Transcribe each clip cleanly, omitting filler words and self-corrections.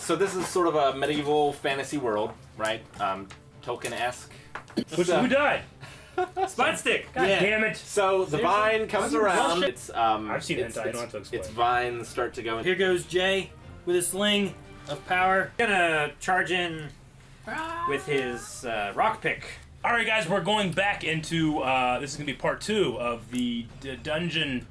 So this is sort of a medieval fantasy world, right? Tolkien-esque. Who died? Spot stick. God damn it. So the vine comes around. It's I've seen hentai, I don't have to explain. Its vines start to go. Here goes Jay with a sling of power. Gonna charge in with his rock pick. All right, guys, we're going back into. This is gonna be part 2 of the Dungeon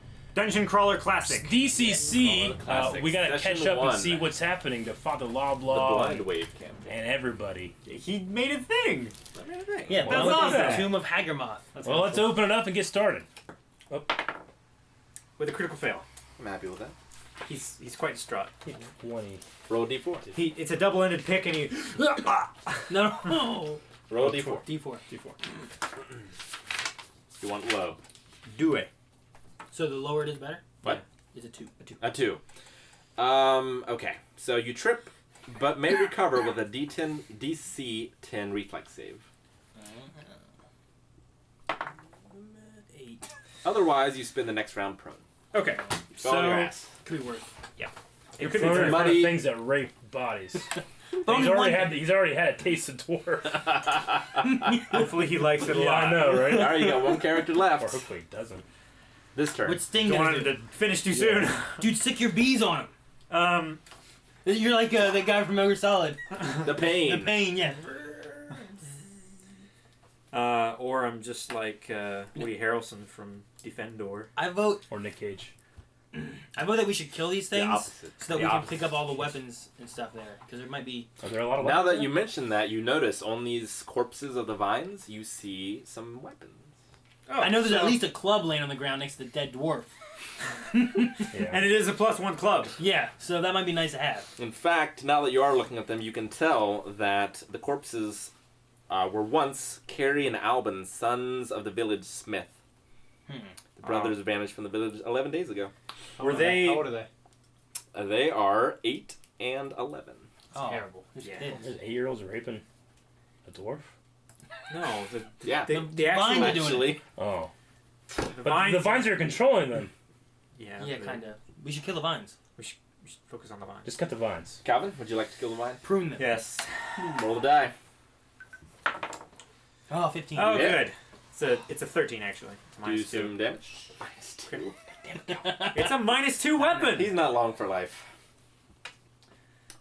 Crawler Classic. DCC. Classic. We gotta Session catch up 1. and see what's happening to Father The Loblaw Blind Wave campaign. and everybody. He made a thing. Yeah, Well, that's awesome. the Tomb of Hagermoth. Well, let's open it up and get started. With a critical fail. I'm happy with that. He's quite distraught. 20. Roll a d4. It's a double-ended pick, and he. No. Roll a d4. D4. You want low. Do it. So the lower it is better? What? It's a 2. A 2. Okay. So you trip, but may recover with a DC 10 reflex save. 8. Otherwise, you spend the next round prone. Okay. Fall on your ass. Could be worse. It could be Thrown in front of Muddy. things that rape bodies. Only He's already had a taste of dwarf. Hopefully he likes it a Yeah, lot. I know, right? All right, you got one character Or left. hopefully it doesn't. This turn. What's Sting Don't gonna want do? him to finish too soon. Dude, stick your bees on him. You're like the guy from Metal Gear Solid. The pain. The pain, yeah. Or I'm just like Woody Harrelson from Defendor. I vote Or Nick Cage. that we should kill these The things opposite. so that The we can opposite. pick up all the weapons and stuff there. Because there might be... Are there a lot of Now weapons that you mention that, you notice on these corpses of the vines, you see some weapons. Oh, I know there's at least a club laying on the ground next to the dead dwarf. Yeah. And it is a +1 club. Yeah, so that might be nice to have. In fact, now that you are looking at them, you can tell that the corpses were once Carrie and Albin, sons of the village smith. The brothers vanished from the village 11 days ago. Were they? How old are they? They are 8 and 11. Oh, Terrible. there's Yeah. kids. There's 8-year-olds raping a dwarf? No, Yeah. the vines actual are doing Actually, Oh. the But vines. the vines are controlling them. Yeah. Yeah, kind of. We should kill the vines. We should focus on the vines. Just cut the vines. Calvin, would you like to kill the vine? Prune them. Yes. Roll the die. Oh, 15. Oh, Yeah. good. It's a 13 actually. It's a Do -2. some damage. -2. It's a -2 weapon. He's not long for life.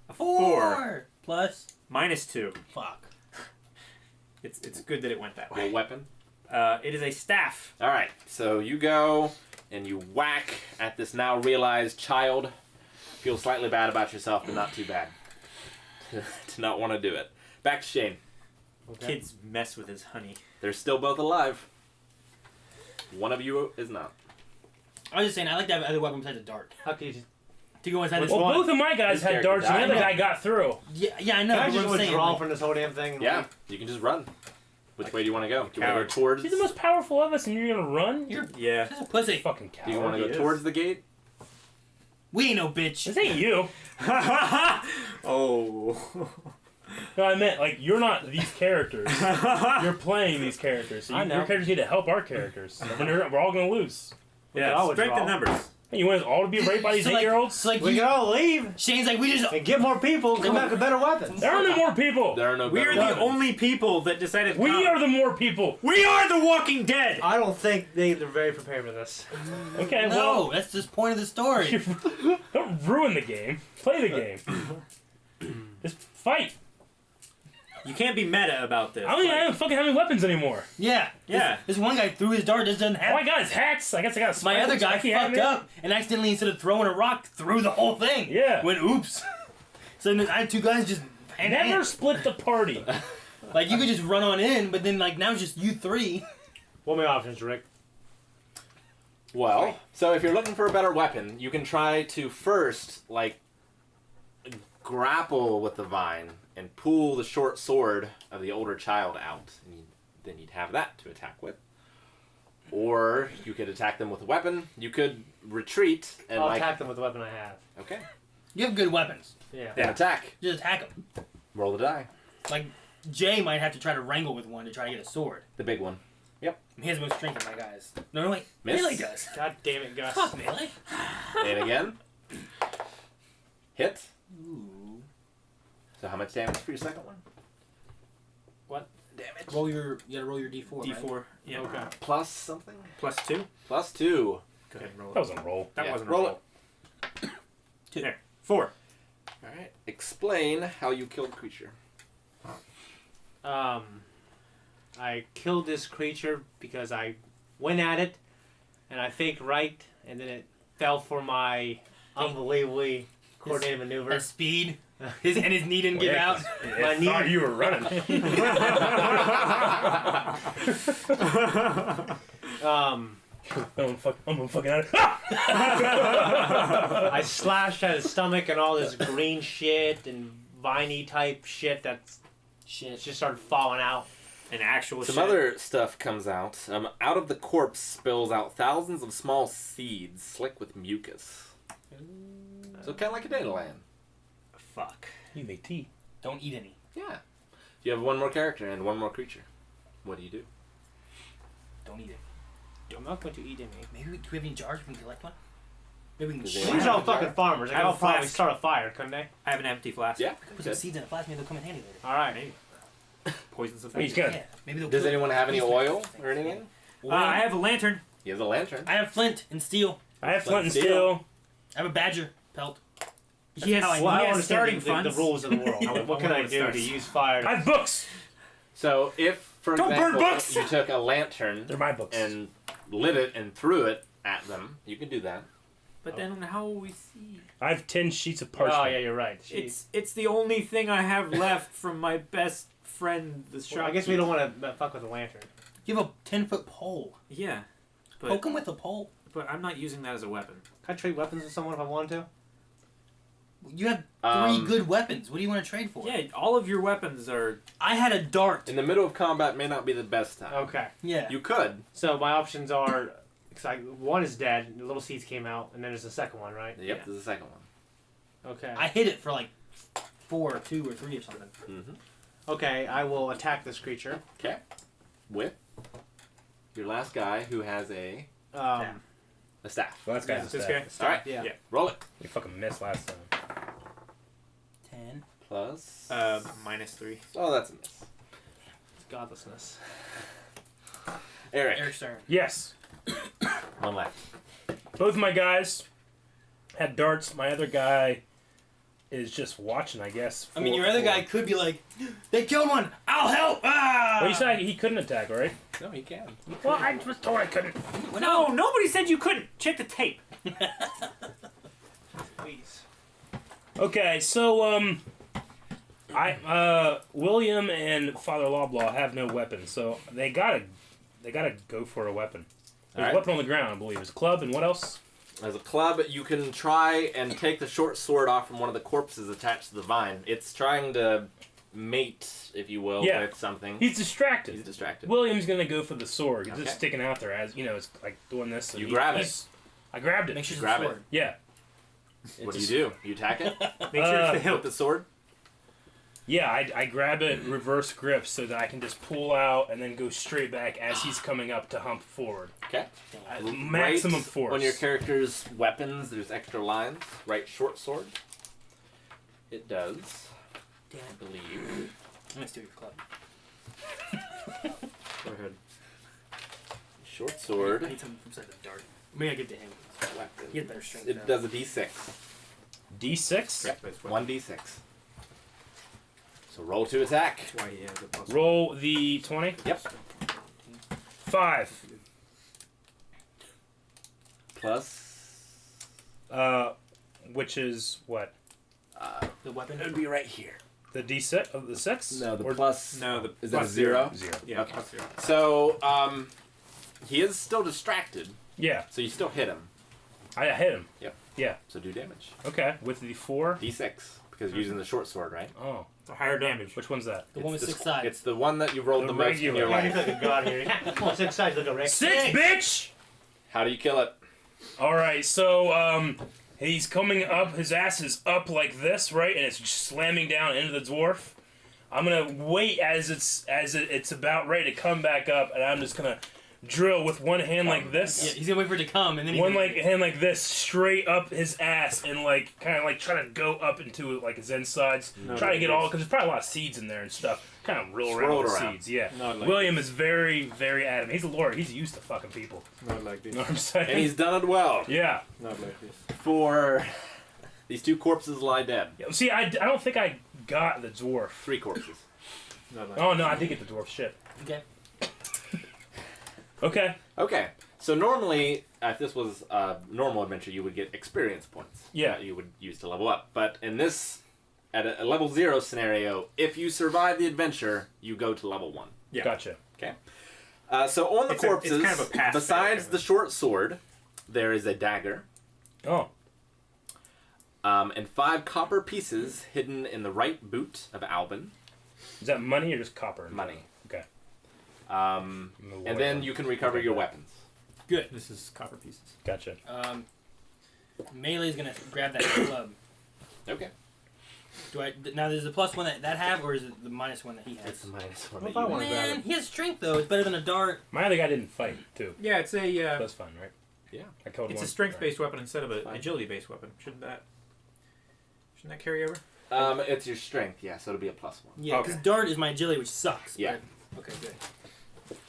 A 4 plus. -2. Fuck. It's good that it went that What way. weapon? It is a staff. All right, so you go and you whack at this now realized child. Feel slightly bad about yourself, but not too bad. To not want to do it. Back to Shane. Okay. Kids mess with his honey. They're still both alive. One of you is not. I was just saying, I like to have other weapons besides a dart. How could you? To go inside Which this Well, one? both of my guys His had character darts and the died. other guy got through. Yeah, I know. Can I But just what I'm saying, withdraw like, from this whole damn thing? And Yeah, leave? you can just run. Which way do you want to go? Do you want to Coward. go towards? He's the most powerful of us and you're gonna run? You're Yeah. just a pussy. Fucking Do you want coward. to go towards the gate? We ain't no bitch. This ain't you. Oh. No, I meant, like, you're not these characters. You're playing these characters. So I your know. characters need to help our characters. We're all gonna lose. Yeah. all Strength in withdraw. numbers. Hey, you want us all to be raped by these So, like- 8-year-olds? So like We you, can all leave Shane's like, we just... and get more people and come back with better weapons. There are no more people. There are no. We better are the weapons. only people that decided to We come. are the more people. We are the Walking Dead. I don't think they're very prepared for this. Okay, No, that's the point of the story. well, don't ruin the game. Play the game. Just fight. You can't be meta about this. I don't even fucking have any weapons anymore. Yeah. Yeah. This one guy threw his dart, just doesn't Oh, have I got his hacks. I guess I got a My other guy spiky fucked hat. up and accidentally, instead of throwing a rock, threw the whole thing. Yeah. Went oops. So then I had two guys just hand in Never hand. split the party. Like you could just run on in, but then like now it's just you three. What are my options, Rick? Well, so if you're looking for a better weapon, you can try to first, like, grapple with the vine and pull the short sword of the older child out. And then you'd have that to attack with. Or you could attack them with a weapon. You could retreat and, I'll like... attack them with the weapon I have. Okay. You have good weapons. Yeah. Then attack. Just attack them. Roll the die. Like Jay might have to try to wrangle with one to try to get a sword. The big one. He has the most strength of my guys. No, wait. Miss. Melee does. God damn it, Gus. Fuck melee. And again. Hit. Ooh. So how much damage for your second one? What? Damage. You gotta roll your D4. D4. Right? Yeah. Okay. Plus something? +2. Plus 2. Go ahead and roll That it. was a roll. That Yeah, wasn't roll a roll. 2. There. 4. Alright. Explain how you killed the creature. I killed this creature because I went at it, and I faked right, and then it fell for my unbelievably coordinated maneuver. At speed. His knee didn't give out. My I knee- thought you were running. Um, I'm gonna fucking out. I slashed at his stomach and all this green shit and viney type shit that's Shit. just started falling out. An actual Some shit. other stuff comes out. Out of the corpse spills out thousands of small seeds, slick with mucus. So kind of like a dandelion. Fuck. You make tea. Don't eat any. Yeah. If you have one more character and one more creature, what do you do? Don't eat it. I'm not going to eat any. Maybe do we have any jars we can collect one? Maybe we can Does they shoot These have are all fucking farmers. They I could have all a probably flask. start a fire, couldn't they? I have an empty flask. Yeah. put some seeds in a flask. Maybe they'll come in handy later. All right. Maybe. Poison some He's things. good. Yeah. Maybe they'll. Does kill- anyone have any please oil don't- or anything? Oil? I have a lantern. He has a lantern. I have flint and steel. I have flint and Steel. steel. I have a badger pelt. He has, how I Well, I he don't has understand starting the funds. rules of the world. I What can wanna I know do the to stars. use fire? I have books. So if, for Don't burn example, books! you took a lantern They're my books. and lit it and threw it at them, you can do that. But then how will we see? I have 10 sheets of parchment. Oh yeah, you're right. It's the only thing I have left from my best friend, the Well, shop. I guess we don't want to fuck with the lantern. You have a 10-foot pole. Yeah, Poke him with a pole. but I'm not using that as a weapon. Can I trade weapons with someone if I wanted to? You have 3 good weapons. What do you want to trade for? Yeah, all of your weapons are. I had a dart. In the middle of combat may not be the best time. Okay. Yeah. You could. So my options are, one is dead. The little seeds came out, and then there's the second one, right? Yep, Yeah. there's the second one. Okay. I hit it for like 4 or 2 or 3 or something. Mm-hmm. Okay, I will attack this creature. Okay. With your last guy who has a staff. Well, that's Yeah, guy's this a guy. staff. All right. Yeah. Yeah. Roll it. We fucking missed last time. 10. Plus. -3. Oh, that's a miss. It's godlessness. Eric. Eric's turn. Yes. One left. Both of my guys had darts. My other guy is just watching, I guess. I mean, your other guy could be like, they killed one. I'll help. Ah! Well, you said he couldn't attack, right? No, he can. Well, I was told I couldn't. No, nobody said you couldn't. Check the tape. Please. Okay, so William and Father Loblaw have no weapons, so they gotta go for a weapon. There's Alright. a weapon on the ground, I believe. It's a club, and what else? As a club, you can try and take the short sword off from one of the corpses attached to the vine. It's trying to mate, if you will, Yeah. with something. He's distracted. He's distracted. William's gonna go for the sword. He's Okay. just sticking out there as it's like doing this. and You grab it. I grabbed it. Make sure it's Grab a it. sword. Yeah. What do It's you do? You attack it Make sure it's the Uh, hilt. with the sword? Yeah, I grab it reverse grip so that I can just pull out and then go straight back as he's coming up to hump forward. Okay. Maximum Right force. On your character's weapons, there's extra lines. Right short sword. It does. Damn I it. believe. I'm gonna steal your club. Go ahead. Short I sword. need something from side of the dart. Maybe I give it to him. Weapon. He had better strength. It does a d6. D6. Yep. That's why- 1d6. So roll to attack. That's why he has a plus. Roll the 20. Yep. 5. Plus. Which is what? The weapon. It would be right here. The D6 of the 6? No, the Or plus. No, the Is that a plus zero? 0. Yeah, Okay. plus 0. So, he is still distracted, Yeah, so you still hit him. I hit him. So do damage. Okay, with the 4. D6, because you're using the short sword, right? Oh, The higher damage. which one's that? The one with It's 6 sides. It's the one that you rolled The the most in regular. your Yeah, he's life. like a god here. Come on, 6 sides, look at Rick. 6, bitch! How do you kill it? Alright, so, he's coming up, his ass is up like this, right? And it's slamming down into the dwarf. I'm gonna wait as it's about ready to come back up, and I'm just gonna drill with one hand like this. Yeah, he's gonna wait for it to come, and then One hand like this, straight up his ass, and like kind of like try to go up into like his insides. Try to get all, because there's probably a lot of seeds in there and stuff. Kind of roll around with seeds. Yeah. William is very, very adamant. He's a lawyer. He's used to fucking people. Not like this. You know what I'm saying? And he's done it well. Yeah. Not like this. For these 2 corpses lie dead. Yeah, see, I don't think I got the dwarf. 3 corpses. Not like Oh no, I did get the dwarf. Shit. Okay. Okay. Okay. So normally, if this was a normal adventure, you would get experience points. Yeah. That you would use to level up. But in this, at a level 0 scenario, if you survive the adventure, you go to level 1. Yeah. Gotcha. Okay. So on the It's corpses, kind of a pass besides fail. the short sword, there is a dagger. Oh. And 5 copper pieces hidden in the right boot of Albin. Is that money or just copper? Money. Okay. And then you can recover your weapons. Good. This is copper pieces. Gotcha. Melee's gonna grab that club. Okay. Do I now? Does the +1 that have, or is it the -1 that he has? It's the minus 1 What that if I you wanna want. grab Man, it? he has strength though. It's better than a dart. My other guy didn't fight too. Yeah, it's a That's fine, right? Yeah. I killed it's one. a strength-based weapon instead of an Fine. agility-based weapon. Shouldn't that carry over? It's your strength, yeah, so it'll be a +1. Yeah, because dart is my agility, which sucks. Yeah. but- Okay, good.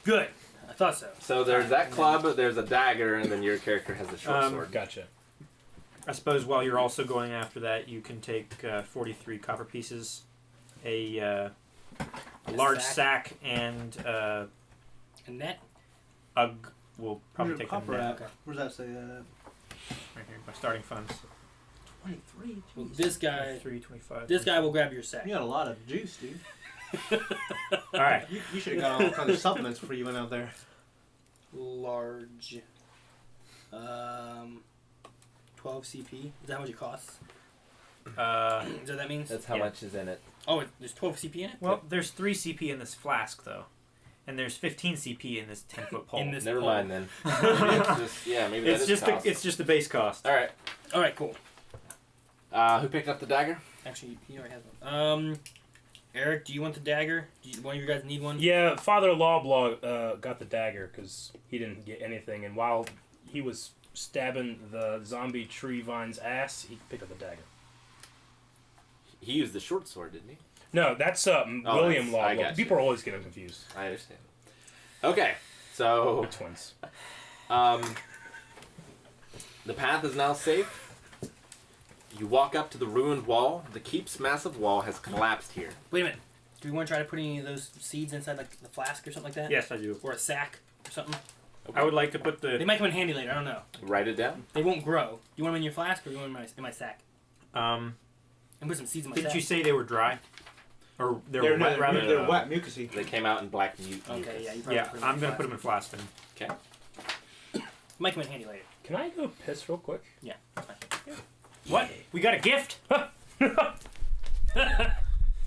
Good. I thought so. So there's that club, there's a dagger, and then your character has the short sword. Gotcha. I suppose while you're also going after that, you can take 43 copper pieces, a large sack, and A net. we'll probably take copper them at? Okay. Where's that say? right here. My starting funds. 23. Well, this guy. 325. This guy will grab your sack. You got a lot of juice, dude. All right. You should have got all kinds of supplements before you went out there. Large. 12 CP. Is that how much it costs? Is that what that means? That's how much is in it. Oh, there's 12 CP in it? Well, there's 3 CP in this flask, though. And there's 15 CP in this 10-foot pole. In this Never pole. mind then. Maybe it's just, yeah, maybe It's that is just cost. it's just the base cost. All right. Alright, cool. Who picked up the dagger? Actually, he already has one. Eric, do you want the dagger? One of you guys need one? Yeah, Father Lawblog got the dagger because he didn't get anything, and while he was stabbing the zombie tree vine's ass, he picked up the dagger. He used the short sword, didn't he? No, that's William I Lawblog. got you. People are always getting confused. I understand. Okay, so We're twins. the path is now safe. You walk up to the ruined wall. The keep's massive wall has collapsed here. Wait a minute. Do we want to try to put any of those seeds inside like the flask or something like that? Yes, I do. Or a sack or something? I would like to put They the might come in handy later, I don't know. Write it down. They won't grow. You want them in your flask or you want them in my sack? um. And put some seeds in my Didn't sack. you say they were dry, or they They're were wet rather? They're wet, mucusy. They came out in black mucus. Okay, yeah. You probably Yeah, put 'em I'm in gonna a put them in flask. flask then. Okay. Might come in handy later. Can I go piss real quick? Yeah. What? We got a gift?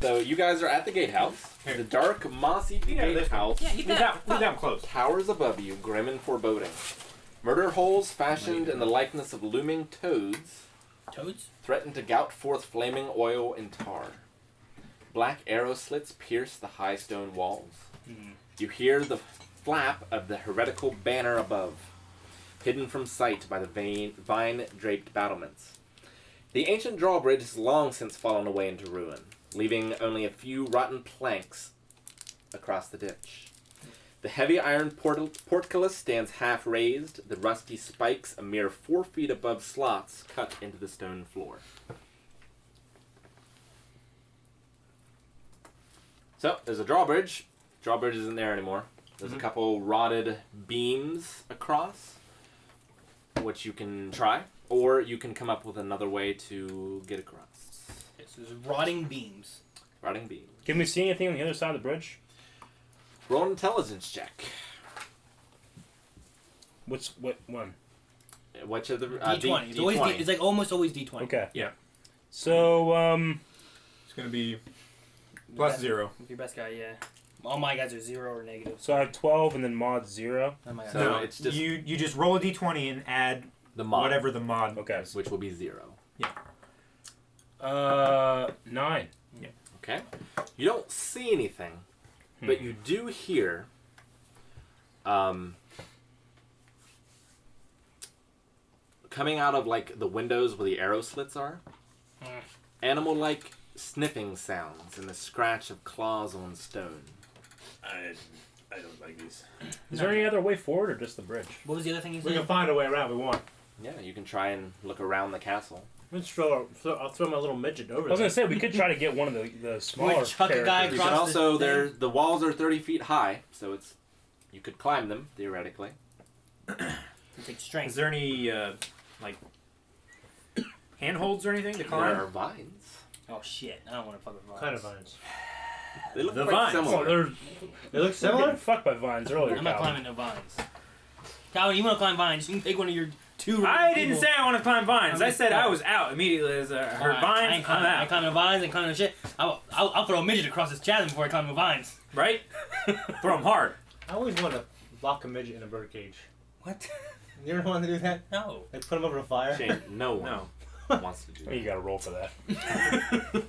So you guys are at the gatehouse. The dark, mossy gatehouse Yeah, eat that. Leave that close. towers above you, grim and foreboding. Murder holes fashioned in the likeness of looming toads Toads? threaten to gout forth flaming oil and tar. Black arrow slits pierce the high stone walls. You hear the flap of the heretical banner above, hidden from sight by the vine-draped battlements. The ancient drawbridge has long since fallen away into ruin, leaving only a few rotten planks across the ditch. The heavy iron portcullis stands half raised, the rusty spikes a mere 4 feet above slots cut into the stone floor. So, there's a drawbridge. Drawbridge isn't there anymore. There's a couple rotted beams across, which you can try, or you can come up with another way to get across. Okay, so there's rotting beams. Rotting beams. Can we see anything on the other side of the bridge? Roll an intelligence check. What one? Which of the D20. It's, always D20. it's like almost always D20. Okay. Yeah. So It's gonna be plus 0. With your best guy, yeah. All my guys are 0 or negative. so I have 12 and then mod 0. Oh my god. So it's just you just roll a d20 and add the mod, whatever the mod. Okay. which will be 0. 9. Okay. You don't see anything, but you do hear coming out of like the windows where the arrow slits are, animal-like sniffing sounds and the scratch of claws on stone. I don't like these. Is there any other way forward or just the bridge? What was the other thing you We said? can find a way around. We want. Yeah, you can try and look around the castle. I'll throw my little midget over I was there. gonna say we could try to get one of the smaller Like chuck a guy characters. You can across also the the walls are 30 feet high, so you could climb them theoretically. Take strength. Is there any like handholds or anything to There climb? are vines. Oh shit! I don't want to fuck with vines. What kind of vines? They look The quite vines. Oh, similar. they're They look getting similar. fucked by vines earlier. I'm not Calvin. climbing no vines. Calvin, you want to climb vines? You can take one of your two. I didn't people. say I want to climb vines. I said I was out immediately as I heard Alright, I vines. ain't climbing, I ain't climbing the vines. I ain't climbing no shit. I'll throw a midget across this chasm before I climb the vines. Right? Throw them hard. I always want to lock a midget in a birdcage. What? You ever want to do that? No. Like put him over a fire? Shane, no one No. wants to do You that. gotta roll for that.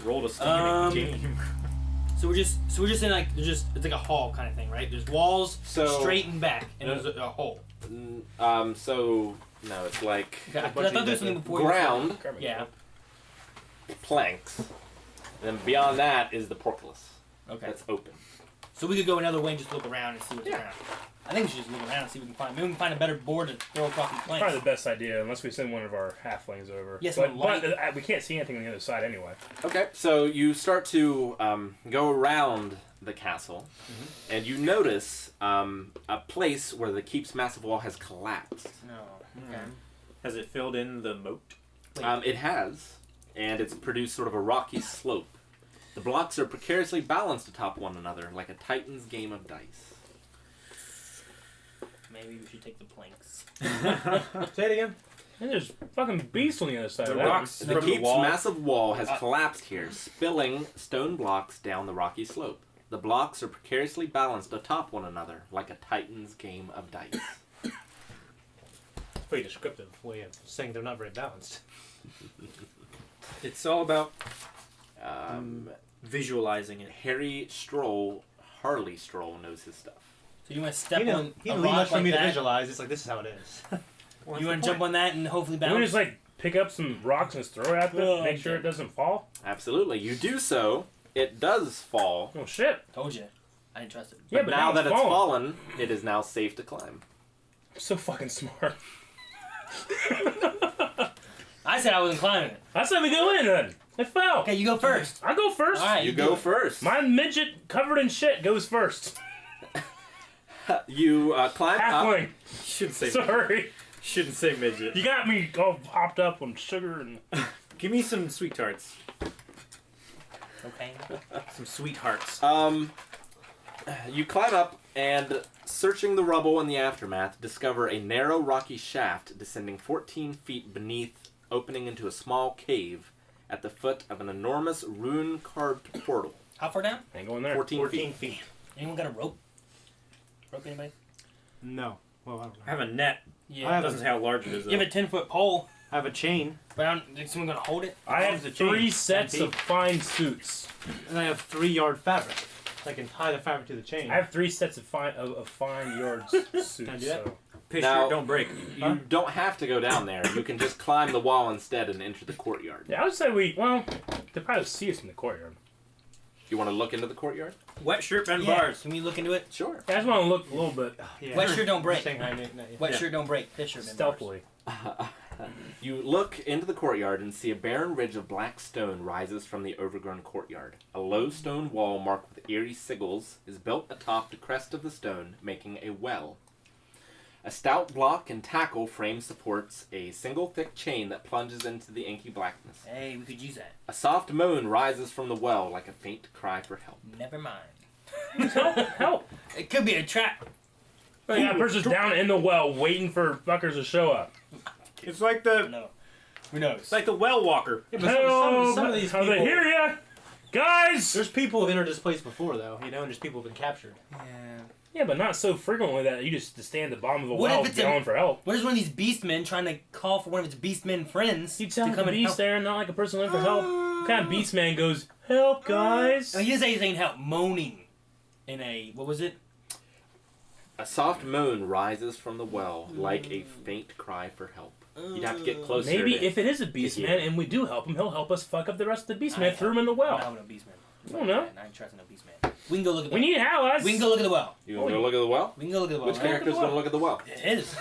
Rolled a stomach game. So we're just in like it's like a hall kind of thing, right? There's walls So- straight and back, and there's a hole. So no, it's like Okay, I thought there was something before. ground Yeah. planks. And then beyond that is the portcullis. Okay. That's open. So we could go another way and just look around and see what's Yeah. around. I think we should just look around and see what we can find. Maybe we can find a better board to throw across these planks. Probably the best idea, unless we send one of our halflings over. Yes, but, light. we can't see anything on the other side anyway. Okay, so you start to go around the castle, and you notice a place where the keep's massive wall has collapsed. No. Okay. Has it filled in the moat? It has, and it's produced sort of a rocky slope. The blocks are precariously balanced atop one another, like a Titan's game of dice. Maybe we should take the planks. Say it again. And there's fucking beasts on the other side The of that. rocks The from the keep's wall. massive wall has collapsed here, spilling stone blocks down the rocky slope. The blocks are precariously balanced atop one another, like a Titan's game of dice. Pretty descriptive way of saying they're not very balanced. It's all about Um, visualizing it. Harley Stroll knows his stuff. So you want to step He on didn't a leave rock much for like me to that? visualize. It's like, this is how it is. You want to jump on that and hopefully Can we bounce? just like pick up some rocks and just throw it at them, Oh, make sure okay. it doesn't fall? Absolutely. You do so, it does fall. Oh shit! Told you. I didn't trust it. Yeah, But but now that it's fallen. fallen, it is now safe to climb. So fucking smart. I said I wasn't climbing it. I said we go in then. It fell. Okay, you go first. I go first. All right, You do go it. first. My midget covered in shit goes first. You climb up. Halfling. Shouldn't say Sorry. Shouldn't say midget. You got me all hopped up on sugar and. Give me some sweet tarts. Okay. Some sweethearts. You climb up and, searching the rubble in the aftermath, discover a narrow rocky shaft descending 14 feet beneath, opening into a small cave at the foot of an enormous rune-carved portal. How far down? Ain't going there. 14 feet. Anyone got a rope? Rope anybody? No. Well, I don't know. I have a net. Yeah. I have Doesn't say how large it is. You have a 10-foot pole, I have a chain, but is someone gonna hold it? I have the chain? 3 sets 10 of fine suits. and I have 3-yard fabric. I can tie the fabric to the chain. I have 3 sets of fine yards suits. Can I do that? So. Pitch Now- don't break. You don't have to go down there. You can just climb the wall instead and enter the courtyard. Yeah, I would say they probably see us in the courtyard. You want to look into the courtyard? Wet shirt and Yeah. bars. Can we look into it? Sure. Yeah, I just want to look a little bit Yeah. Wet shirt don't break. Shanghai, not yet. Wet shirt don't break. This shirt stealthily. You look into the courtyard and see a barren ridge of black stone rises from the overgrown courtyard. A low stone wall marked with eerie sigils is built atop the crest of the stone, making a well. A stout block and tackle frame supports a single thick chain that plunges into the inky blackness. Hey, we could use that. A soft moan rises from the well like a faint cry for help. Never mind. Help! It could be a trap. Yeah, person's down in the well waiting for fuckers to show up. It's like the No. Who knows? it's like the well walker. Yeah, but Help! some of these How people, they hear ya? Guys! there's people who've entered this place before, though. You know, and there's people who've been captured. Yeah. Yeah, but not so frequently that you just stand at the bottom of a What well if it's a- yelling for help. What is one of these beastmen trying to call for one of its beastmen friends You to tell come the and beast help? there, not like a person looking for help. What kind of beast man goes, help, guys? Oh, he didn't say anything help. Moaning in a, what was it? A soft moan rises from the well, like a faint cry for help. You'd have to get closer. Maybe if it is a beastman and we do help him, he'll help us fuck up the rest of the beastman. Throw him in the well. I'm not a beastman. I don't know. I ain't trusting no beastman. We can go look at the We need allies. We can go look at the well. You want to go look at the well? We can go look at the well. Which character's going to look at the well? His.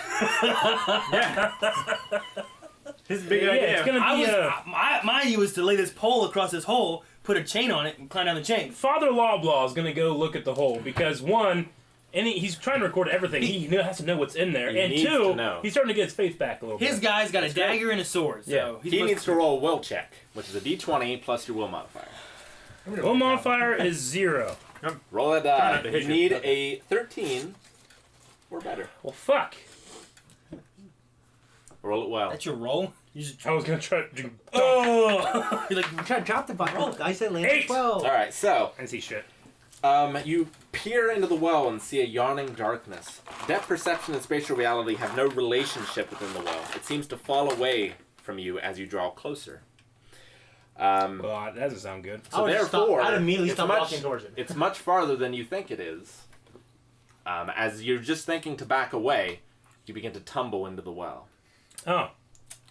His big Yeah, idea. it's gonna be My idea was to lay this pole across this hole, put a chain on it, and climb down the chain. Father Loblaw is gonna go look at the hole because one, he's trying to record everything. He has to know what's in there, He and needs two, to know. he's starting to get his faith back a little His bit. guy's got That's a dagger and a sword. So Yeah. he's He supposed needs to roll a will check, which is a d20 plus your will modifier. Will modifier is 0. Roll a Try die. not to hit You you. need a 13 or better. Well, fuck. Roll it well. That's your roll. You just. I was gonna try to. Oh! You're like, I'm trying to drop the bottle. I said land 8. 12. All right, so I see shit. you peer into the well and see a yawning darkness. Depth perception and spatial reality have no relationship within the well. It seems to fall away from you as you draw closer. Well, that doesn't sound good. So therefore, I'd immediately it's stop much- walking towards it. It's much farther than you think it is. As you're just thinking to back away, you begin to tumble into the well. Oh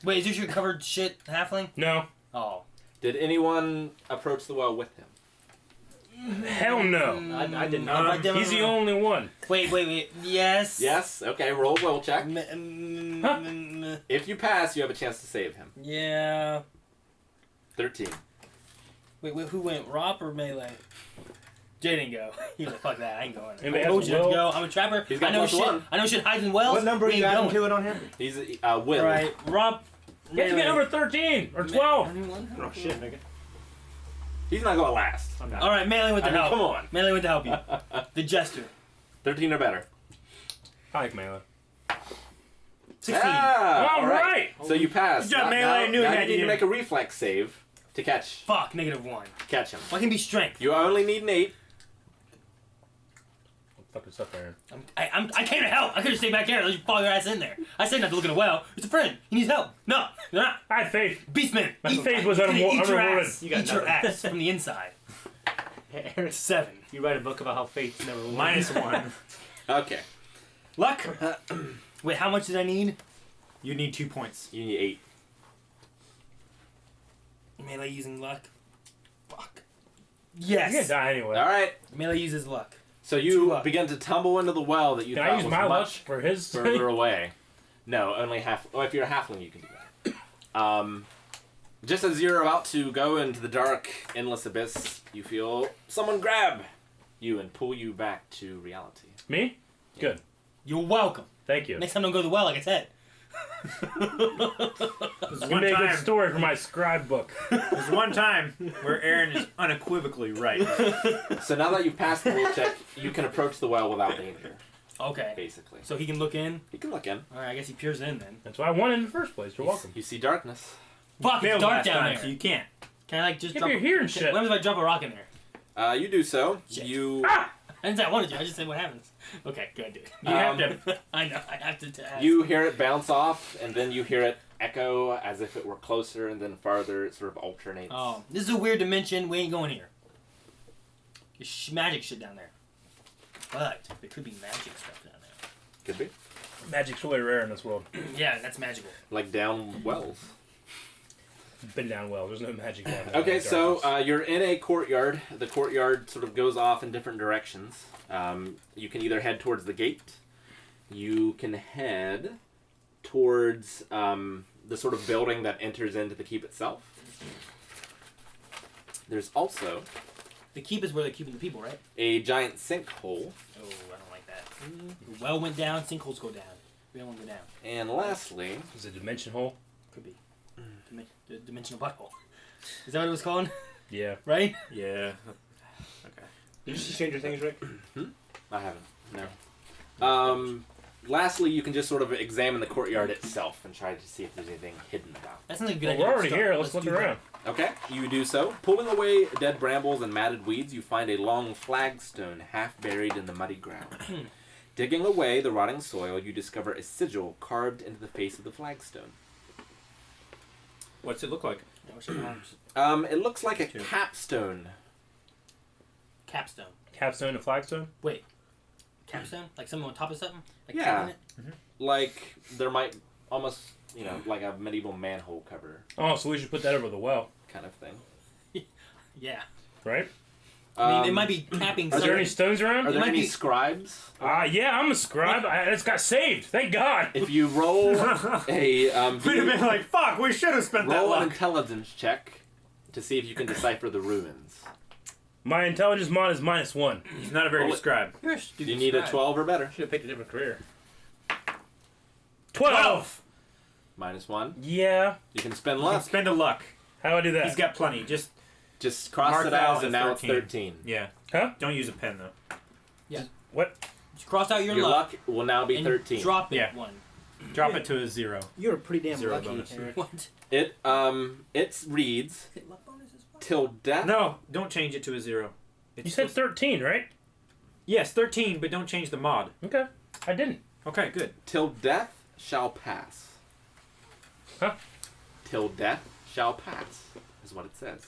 wait, is this your covered shit halfling? no, Oh. Did anyone approach the well with him? hell no. I did not. He's the only one. Wait. Yes. Yes? Okay, roll a will check. Huh? If you pass, you have a chance to save him. Yeah. 13. Wait, who went? Rop or melee? Jay didn't go. He was like, fuck that, I ain't going. Anybody I told has you not to will? go. I'm a trapper. He's got I know plus shit. one. I know shit hides in wells. What number We are you ain't adding going. to it on him? He's will. Alright, Rob. You have to get over 13 or 12. Oh shit, nigga. He's not going last. Alright, melee went to I mean, help. come on. Melee went to help you. The jester. 13 or better. I like melee. 16. Ah, All right. So you pass. Good job, Now- Melee. now- I knew now he you had need to you. make a reflex save to catch Fuck, -1. him. Why can't be strength? You only need an 8. Fuck this up, Aaron. I came to help. I could have stayed back there. Let you follow your ass in there. I said not to look in a well. It's a friend. He needs help. No, you're not. I had faith. Beastman. My faith was unrewarded. Eat your ass. You got Eat your nothing. ass from the inside. Aaron, 7. you write a book about how faith's never won. -1. Okay. Luck. Wait, how much did I need? You need 2 points. You need 8. Melee using luck. Fuck. You're gonna Yes. die anyway. All right. Melee uses luck. So Two you luck. begin to tumble into the well that you Can thought I use was my luck much for his? further away. No, only half. Oh, if you're a halfling, you can do that. Just as you're about to go into the dark, endless abyss, you feel someone grab you and pull you back to reality. Me? Good. You're welcome. Thank you. Next time, don't go to the well, like I said. There's It's one gonna be a good time. story for my scribe book. There's one time where Aaron is unequivocally right. So now that you've passed the will check, you can approach the well without danger, Okay. basically. So he can look in. You can look in. Alright, I guess he peers in then. That's why I won in the first place. You're welcome. You see darkness. Fuck, Failed it's dark last down time, there. so you can't. Can I like just If drop you're hearing shit. What if I drop a rock in there? You do so. Shit. You I didn't say I wanted to. I just said what happens. Okay, good. Do it. You have to. I know. I have to. Ask. you hear it bounce off, and then you hear it echo as if it were closer, and then farther. It sort of alternates. Oh, this is a weird dimension. We ain't going here. There's magic shit down there. But there could be magic stuff down there. Could be Magic's really rare in this world. Yeah, that's magical. like down wells. Been down well. There's no magic down there. Okay, so Darkness. you're in a courtyard. The courtyard sort of goes off in different directions. You can either head towards the gate. You can head towards the sort of building that enters into the keep itself. There's also The keep is where they're keeping the people, right? a giant sinkhole. Oh, I don't like that. The well went down. Sinkholes go down. We don't want to go down. And lastly, Is it a dimension hole? Could be. The dimensional butthole. Is that what it was called? Yeah. Right? Yeah. Did you see Stranger Things, Rick? I haven't. No. Lastly, you can just sort of examine the courtyard itself and try to see if there's anything hidden about. That's not a good Well, idea. we're already Start. here. Let's look do around. Okay, you do so. Pulling away dead brambles and matted weeds, you find a long flagstone half buried in the muddy ground. Digging away the rotting soil, you discover a sigil carved into the face of the flagstone. What's it look like? that. What's your arms? It looks like a capstone. Capstone. Capstone and flagstone? Wait. capstone? Like something on top of something? Like Yeah. capping it? Like there might almost, like a medieval manhole cover Oh, so we should put that over the well, kind of thing. Yeah. right? I mean, it might be capping Is there any stones around? Are there might any be- scribes? Yeah, I'm a scribe. I just got saved. Thank God. If you roll a We'd have been like, fuck, we should have spent that roll an luck. intelligence check to see if you can decipher the ruins. My intelligence mod is -1. He's not a very Roll good it. scribe. You're a stupid You need a scribe. 12 or better. Should have picked a different career. 12. -1. Yeah. You can spend You can luck. spend a luck. How do I do that? He's got plenty. Just cross Mark it that out, as a and now 13. it's 13. Yeah. Huh? Don't use a pen though. What? Just cross out your Your luck. luck will now be and 13. Drop it Yeah. one. Drop it to a 0. You're pretty damn Zero lucky. bonus. Eric. What? It reads Hit luck bonus as well? till death. No, don't change it to a 0. It's You said supposed- 13, right? Yes, 13, but don't change the mod. Okay. I didn't. Okay, good. Till death shall pass. Huh? Till death shall pass is what it says.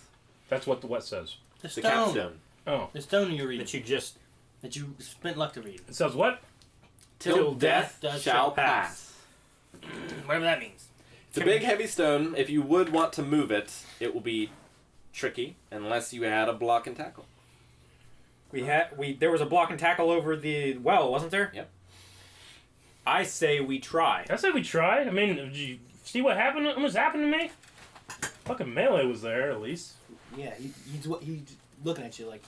That's what the what says. The The stone. capstone. Oh. The stone you read. That you just That you spent luck to read. It says what? Till death does shall pass. Whatever that means. It's a big, heavy stone. If you would want to move it, it will be tricky unless you had a block and tackle. there was a block and tackle over the well, wasn't there? Yep. I say we try. I said we try. I mean, did you see what happened? What's happened to me? Fucking melee was there at least. Yeah, he's looking at you like.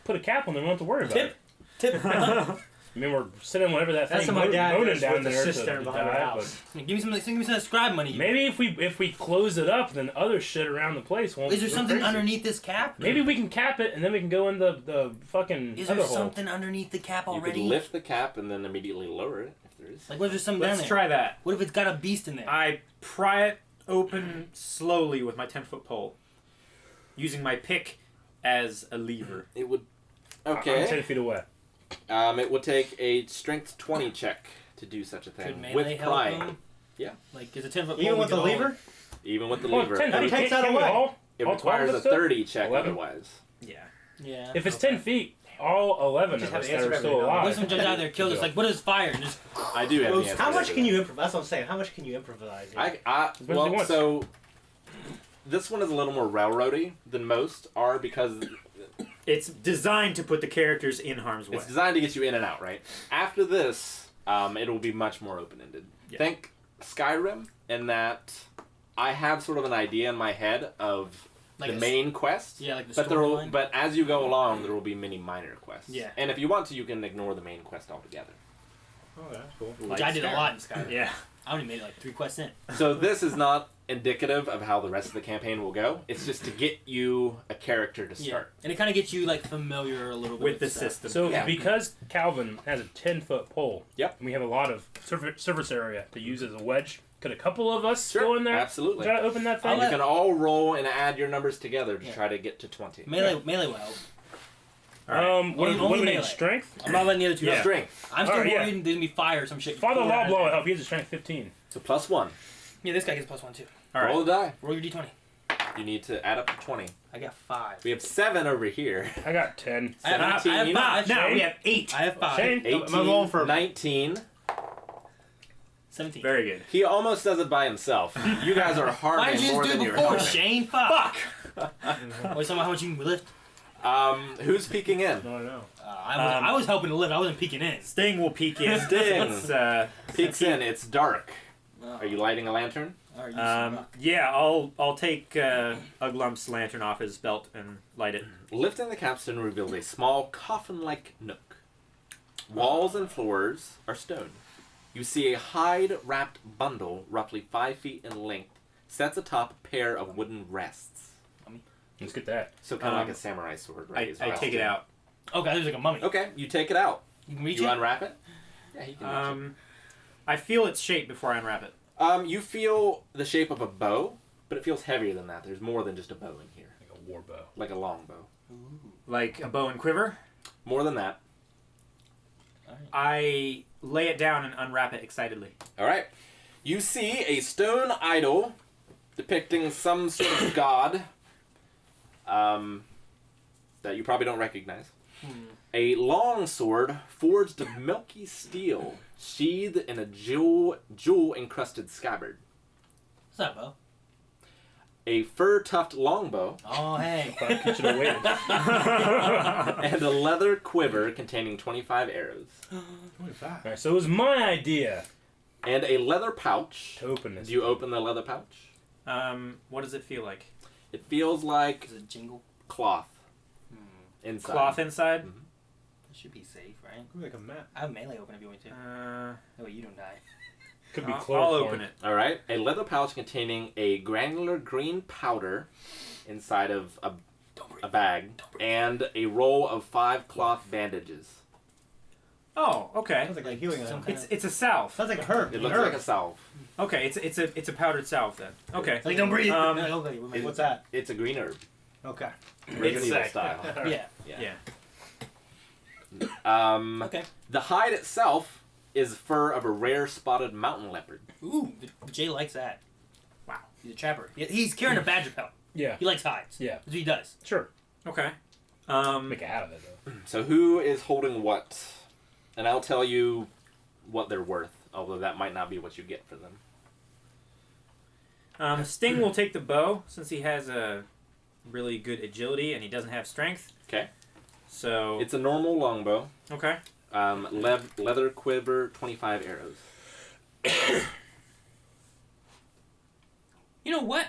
Put a cap on there. We don't have to worry about it. Tip. I mean, we're sitting whatever that That's thing what my dad moaning does down with the there cistern to behind our die, house. Give me some scribe money. but maybe if we close it up, then other shit around the place won't. Is there go something crazy. underneath this cap? Maybe we can cap it and then we can go in the fucking Is other there hole. something underneath the cap You already? could lift the cap and then immediately lower it if there is. Like, what if there's something down Let's there? try that. What if it's got a beast in there? I pry it open slowly with my 10-foot pole, using my pick as a lever. It would. I'm Okay. 10 feet away. It would take a strength 20 check to do such a Could thing melee with help prying. him? Yeah. Like, is a 10-foot Even with the lever? Even with the Well, lever. 10 That feet. takes Can't that we away. all- It all 12 requires of a us do it? 30 check 11? otherwise. Yeah. Yeah. If it's 10 feet, all 11 Just of have us the that answer are to still everything. alive. What if some judge out there killed us? Like, what is fire? And just I do have the Roast- answer. How to much that. can you improvise? That's what I'm saying. How much can you improvise? Well, once. so this one is a little more railroady than most are because It's designed to put the characters in harm's way. it's designed to get you in and out, right? After this, it will be much more open-ended. Yeah. Think Skyrim in that I have sort of an idea in my head of like the a- main quest. Yeah, like the But storyline. but as you go along, there will be many minor quests. Yeah. And if you want to, you can ignore the main quest altogether. Oh, that's cool. Which I did a Skyrim. lot in Skyrim. Yeah. I only made it like 3 quests in. So this is not indicative of how the rest of the campaign will go. It's just to get you a character to Yeah. start. And it kind of gets you like familiar a little bit With the stuff. system. So Yeah. because Calvin has a 10-foot pole, Yep. and we have a lot of surface area to use as a wedge, could a couple of us Sure, go in there? absolutely. Try to open that thing? And you can all roll and add your numbers together to Yeah. try to get to 20. Melee will help. All right. What Only do we melee. need? Strength? I'm not letting the other two Yeah. know. Strength. I'm still Alright, yeah. worried there's gonna be fire or some shit. Father Pour it Law out. Blow will help. He has a strength 15. So +1. Yeah, this guy gets +1 too. All right. Roll the die. Roll your d20. You need to add up to 20. I got 5. We have 7 over here. I got 10. I have 17. 5. Now we Shane? have 8. I have 5. Shane? 18, Am I rolling for- 19. 17. Very good. He almost does it by himself. You guys are Why harming did you more just than do it you're before, helping. Shane? Fuck! Fuck! Wait, someone how much you can lift? Who's peeking in? No, no. I was helping to lift. I wasn't peeking in. Sting will peek in. Sting. Let's, Peeks in. It's dark. Oh. Are you lighting a lantern? Or you yeah, I'll take Uglump's lantern off his belt and light it. Lifting the capstone reveals a small coffin-like nook. Walls and floors are stone. You see a hide-wrapped bundle, roughly 5 feet in length, sets atop a pair of wooden rests. Let's get that. So kind of like a samurai sword, right? I take it out. Okay, there's like a mummy. Okay, you take it out. You can reach You it? unwrap it. Yeah, he can reach I feel its shape before I unwrap it. it. You feel the shape of a bow, but it feels heavier than that. There's more than just a bow in here, Like a war bow. like a long bow. Like a bow and quiver. More than that. I lay it down and unwrap it excitedly. All right. You see a stone idol depicting some sort of god that you probably don't recognize. A long sword forged of milky steel, sheathed in a jewel-encrusted scabbard. What's that, Bo? A fur-tufted longbow. Oh, hey. You should have waited. And a leather quiver containing 25 arrows. 25. Alright, so it was my idea And a leather pouch. to open this. Do you open the leather pouch? What does it feel like? It feels like Is it jingle? cloth inside. Cloth inside? Mhm. It should be safe, right? Could be like a map. I have melee open if you want to. That way you don't die. Could be I'll chloroform. open it. All right. A leather pouch containing a granular green powder inside of a bag and a roll of 5 cloth bandages. Oh, okay. Sounds like a healing Some item. kind It's a salve. Sounds like a herb. It looks like a salve. Okay, it's a powdered salve then. Okay. Like, don't breathe. Um, No, okay, we're What's that? It's a green herb. Okay. Resident Evil sick. style. Yeah. Yeah. Okay. The hide itself is fur of a rare spotted mountain leopard. Ooh, Jay likes that. Wow. He's a trapper. He's carrying a badger pelt. Yeah. He likes hides. Yeah. That's what he does. Sure. Okay. Make a hat of it, though. So who is holding what? And I'll tell you what they're worth, although that might not be what you get for them. Sting will take the bow since he has a really good agility and he doesn't have strength. Okay. So It's a normal longbow. okay. Leather quiver, 25 arrows. You know what?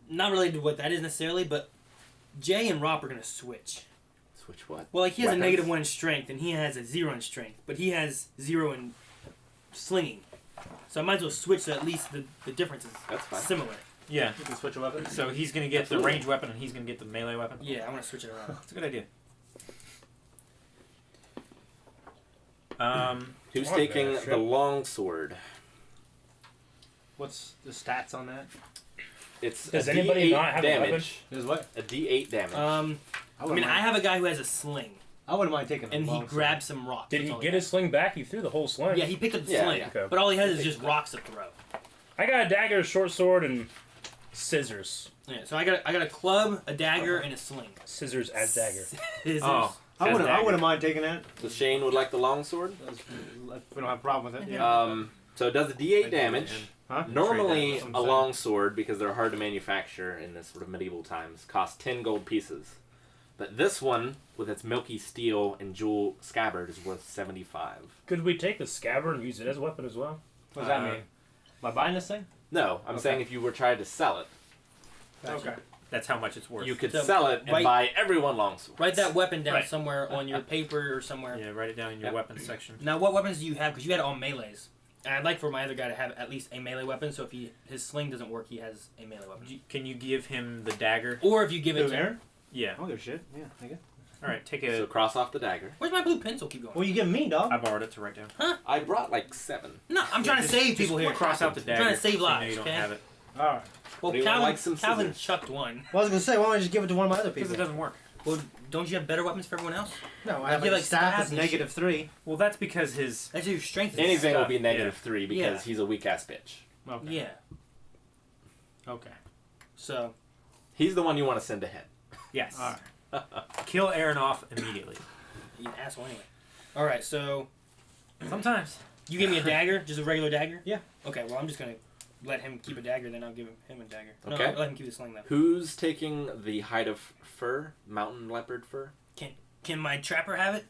Not related to what that is necessarily, but Jay and Rob are going to switch. Switch what? Well, like, he has Weapons? a -1 in strength, and he has a 0 in strength, but he has 0 in slinging. So I might as well switch so at least the difference is That's fine. similar. Yeah. You can switch a weapon. So he's gonna get the Absolutely. ranged weapon and he's gonna get the melee weapon. Yeah, I want to switch it around. That's a good idea. Who's Come on, taking man, the long sword? What's the stats on that? It's Does a anybody D8 not have a weapon? damage. Is what? A D8 damage. I mean, I have a guy who has a sling, I wouldn't mind taking a and he long grabbed some rocks. Did That's he all get has. his sling back? He threw the whole sling. Yeah, he picked up the Yeah, sling, yeah. Okay. but all he has is just rocks to throw. I got a dagger, a short sword, and scissors. Yeah, so I got a club, a dagger, and a sling. Scissors as dagger. Scissors. Oh. I wouldn't. I dagger. wouldn't mind taking that. So Shane would like the long sword. We don't have a problem with it. Yeah. So it does a D8 damage. Huh? Normally, That's what I'm a saying. long sword, because they're hard to manufacture in this sort of medieval times, costs 10 gold pieces. But this one, with its milky steel and jewel scabbard, is worth 75. Could we take the scabbard and use it as a weapon as well? What does that mean? Am I buying this thing? No, I'm Okay. saying if you were trying to sell it, Okay. That's how much it's worth. you could So, sell it and write- buy everyone long swords. Write that weapon down Right. somewhere on your paper or somewhere. Yeah, write it down in your Yep. weapons section. Now, what weapons do you have? Because you had all melees. And I'd like for my other guy to have at least a melee weapon, so if his sling doesn't work, he has a melee weapon. Can you give him the dagger? Or if you give it to... Aaron? Yeah. Oh, there's shit. Yeah, I guess. All right, take So a. cross off the dagger. Where's my blue pencil keep going? Well, you give me, dog. I borrowed it to write down. I brought like 7. No, I'm trying to save people here. Cross out the dagger. trying to save so you know lives, you don't okay? have it All right. Well, Anyone Calvin, like some Calvin scissors? chucked one. Well, I was gonna say, why don't I just give it to one of my other because people? it doesn't work. Well, don't you have better weapons for everyone else? No, I have You like like staff stabs is and shit. -3. Well, that's because his. That's your strength. Anything will stuff, be negative yeah. 3 because Yeah. he's a weak ass bitch. Okay. Yeah. Okay. So, He's the one you want to send ahead. Yes. All right. Kill Aaron off immediately. he's an asshole anyway. Alright, so Sometimes. you give me a dagger, just a regular dagger? Yeah. Okay, well, I'm just going to let him keep a dagger, then I'll give him a dagger. No, Okay. I'll let him keep the sling, though. Who's taking the hide of fur? Mountain leopard fur? Can my trapper have it?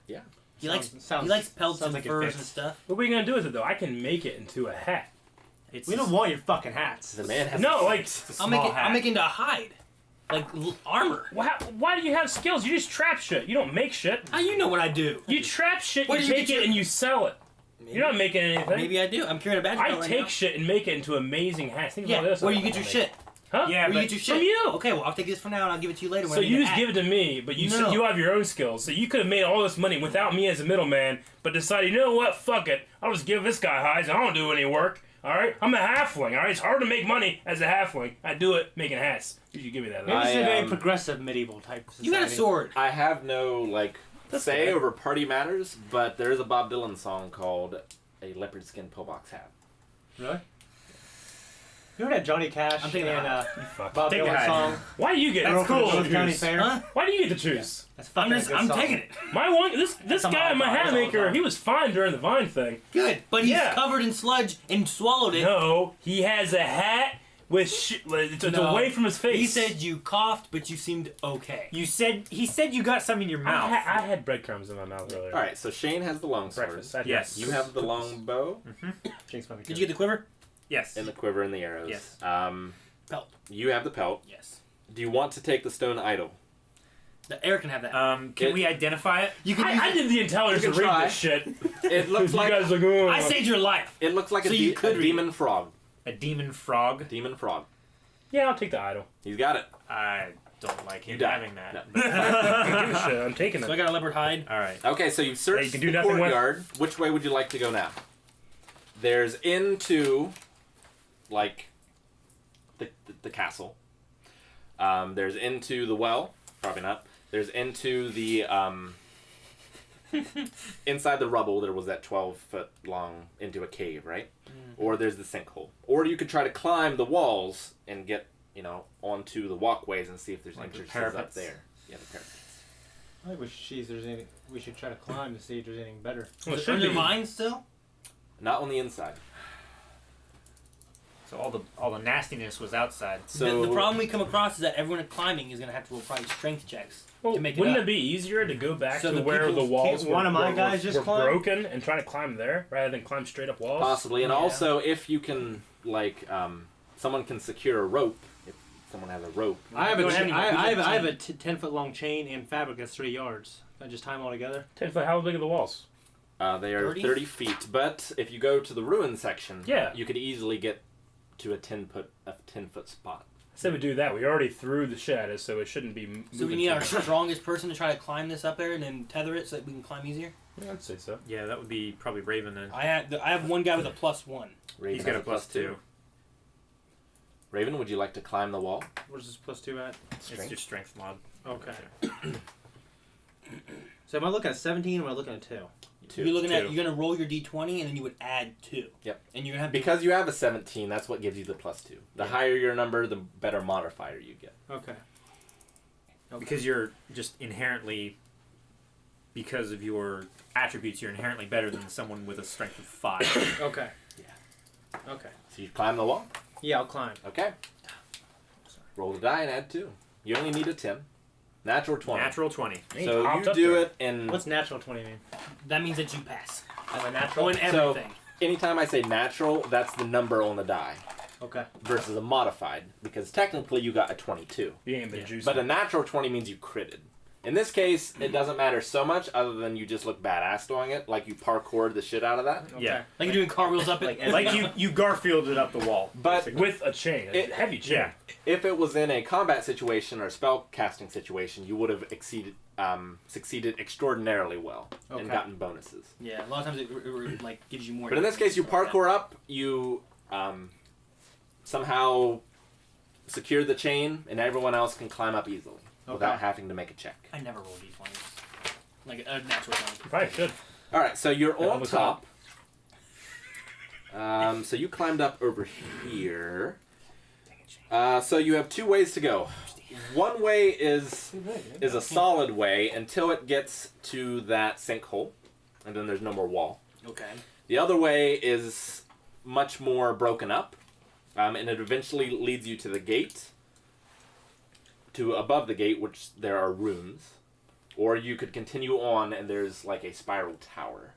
Yeah. He Sounds- likes pelts sounds and like it furs fits. and stuff. What are we gonna do with it though? I can make it into a hat. It's We don't want your fucking hats. The man has No, like, It's a I'll make small it. hat. I'll make it into a hide, like armor. why do you have skills? You just trap shit. You don't make shit. How you know what I do? You trap shit, Where you did you take get it, your- and you sell it. You're not making anything. Maybe I do. I'm carrying a badge. I right take now. shit and make it into amazing hats. Think Yeah. about this. Where you get your shit? Huh? Yeah, Where but you get your shit? from you. Okay, well I'll take this for now and I'll give it to you later. When So I need you an just act. give it to me, but you No. you have your own skills. So you could have made all this money without me as a middleman, but decided, you know what, fuck it. I'll just give this guy hides. I don't do any work. All right, I'm a halfling. All right, it's hard to make money as a halfling. I do it making hats. You should give me that. Maybe this is a I, very um, progressive medieval type society. You got a sword. I have no That's say fair. over party matters, but there is a Bob Dylan song called "A Leopard Skin Pillbox Hat." Really? You heard that Johnny Cash I'm taking and Bob Take the Dylan hide. song? Why do you get? That's Girl cool. from North County Choose? Fair. Huh? Why do you get to choose? That's fucking a good I'm song. taking it. My one, this That's a guy, my modifier, hat that's all maker, it's he was fine during the Vine thing. Good, but he's Yeah. covered in sludge and swallowed it. No, he has a hat with it's No. away from his face. He said you coughed, but you seemed okay. He said you got some in your mouth. I had breadcrumbs in my mouth earlier. All right, so Shane has the longsword. Breakfast. I had Yes. You have the longbow Jinx might be Did you get the quiver? Yes. and the quiver and the arrows. Yes. Pelt. You have the pelt. Yes. Do you want to take the stone idol? The air can have that. Can we identify it? You can use I it. did the intelligence You to can read try. this shit. It looks You like guys like, oh. I saved your life. it looks like So a, you could a read demon frog. A demon frog. Demon frog. Yeah, I'll take the idol. He's got it. I don't like him You die. having that. No. I don't give a shit. I'm taking So I it. got a leopard hide. All right. Okay, so you've searched you can do the nothing with- courtyard. Which way would you like to go now? There's into, like, the castle. There's into the well. Probably not. There's into the, inside the rubble, there was that 12-foot long into a cave, right? Or there's the sinkhole. Or you could try to climb the walls and get, onto the walkways and see if there's Like the entrances up parapets. there. Yeah, the parapets. I think we should see if there's any. We should try to climb to see if there's anything better. Well, it Are should there be. mines still? Not on the inside. So all the nastiness was outside. So The problem we come across is that everyone climbing is going to have to roll probably strength checks Well, to make it wouldn't up. it be easier to go back So to the where people the walls can't were, one of my were- guys were just climb? broken and try to climb there rather than climb straight up walls? Possibly, and Yeah. also if you can, someone can secure a rope. If someone has a rope, I have a Don't have any- I have a 10-foot long chain and fabric that's 3 yards. Can I just tie them all together? 10 foot, how big are the walls? they are 30? 30 feet. But if you go to the ruin section, Yeah. you could easily get to a 10-foot spot. I said we do that. We already threw the shit at us, so it shouldn't be moving. So we need too our much. strongest person to try to climb this up there and then tether it so that we can climb easier. Yeah, I'd say so. Yeah, that would be probably Raven then. I have one guy with a +1. Raven He's got has a +2. Raven, would you like to climb the wall? Where's this +2 at? It's your strength mod. Okay. So am I looking at 17 or am I looking at 2? Two. You're looking at Two. you're gonna roll your d20 and then you would add 2. Yep. And you're gonna have Because you have a 17, that's what gives you the +2. The higher your number, the better modifier you get. Okay. Because you're just inherently, because of your attributes, you're inherently better than someone with a strength of 5. Okay. Yeah. Okay. So you climb the wall? Yeah, I'll climb. Okay. Roll the die and add 2. You only need a 10. Natural 20. Natural 20. He So popped you up do there. it in... What's natural 20 mean? that means that you pass I'm a natural. on everything. Anytime I say natural, that's the number on the die Okay. versus a modified, because technically you got a 22. You ain't been Yeah. juicing. But a natural 20 means you critted. In this case, it doesn't matter so much other than you just look badass doing it, like you parkoured the shit out of that. Okay. Yeah. Like you're doing cartwheels up it. Like you Garfielded up the wall. But with a chain, a heavy chain. Yeah. if it was in a combat situation or a spell casting situation, you would have succeeded extraordinarily well and Okay. gotten bonuses. Yeah, a lot of times it like gives you more. But in this case, you stuff like parkour up, you somehow secure the chain, and everyone else can climb up easily without Okay. having to make a check. that. I never roll d20s. Like a natural 20. You probably should. All right, so you're Yeah, on what's top. So you climbed up over here. So you have 2 ways to go. One way is a solid way until it gets to that sinkhole, and then there's no more wall. Okay. The other way is much more broken up, and it eventually leads you to the gate, to above the gate, which there are rooms. Or you could continue on, and there's like a spiral tower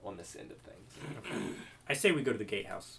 on this end of things. I say we go to the gatehouse.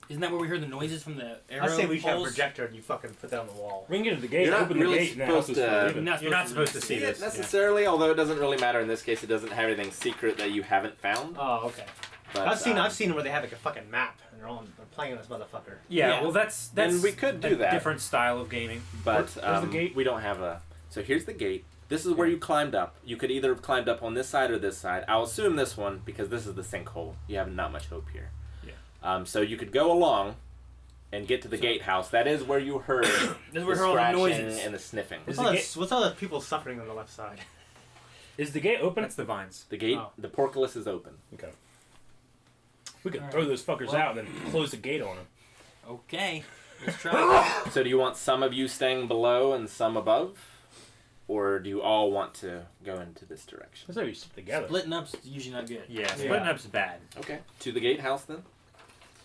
Isn't that where we heard the noises from the arrow I say we should have a poles? projector and you fucking put that on the wall. We can get to the gate, You're not open really the gate, and the house is supposed to- for leaving. You're not supposed to see See it this. necessarily, although it doesn't really matter in this case. It doesn't have anything secret that you haven't found. Oh, okay. But, I've seen where they have like a fucking map and they're playing this motherfucker. Yeah, Yeah. well that's And we could do a that. different style of gaming. But Where's the gate? we don't have a. So here's the gate. This is where you climbed up. You could either have climbed up on this side or this side. I'll assume this one because this is the sinkhole. You have not much hope here. Yeah. So you could go along and get to the gatehouse. That is where you heard This is the where we heard all the scratching noises. and the sniffing. Is What's all the people suffering on the left side? Is the gate open? That's the vines. The gate, Oh. the portcullis is open. Okay. We could Alright. throw those fuckers Well- out and then close the gate on them. Okay. Let's try. So do you want some of you staying below and some above? Or do you all want to go into this direction? Let's say we sit together. Splitting up's usually not good. Yeah, splitting up's bad. Okay. To the gatehouse then?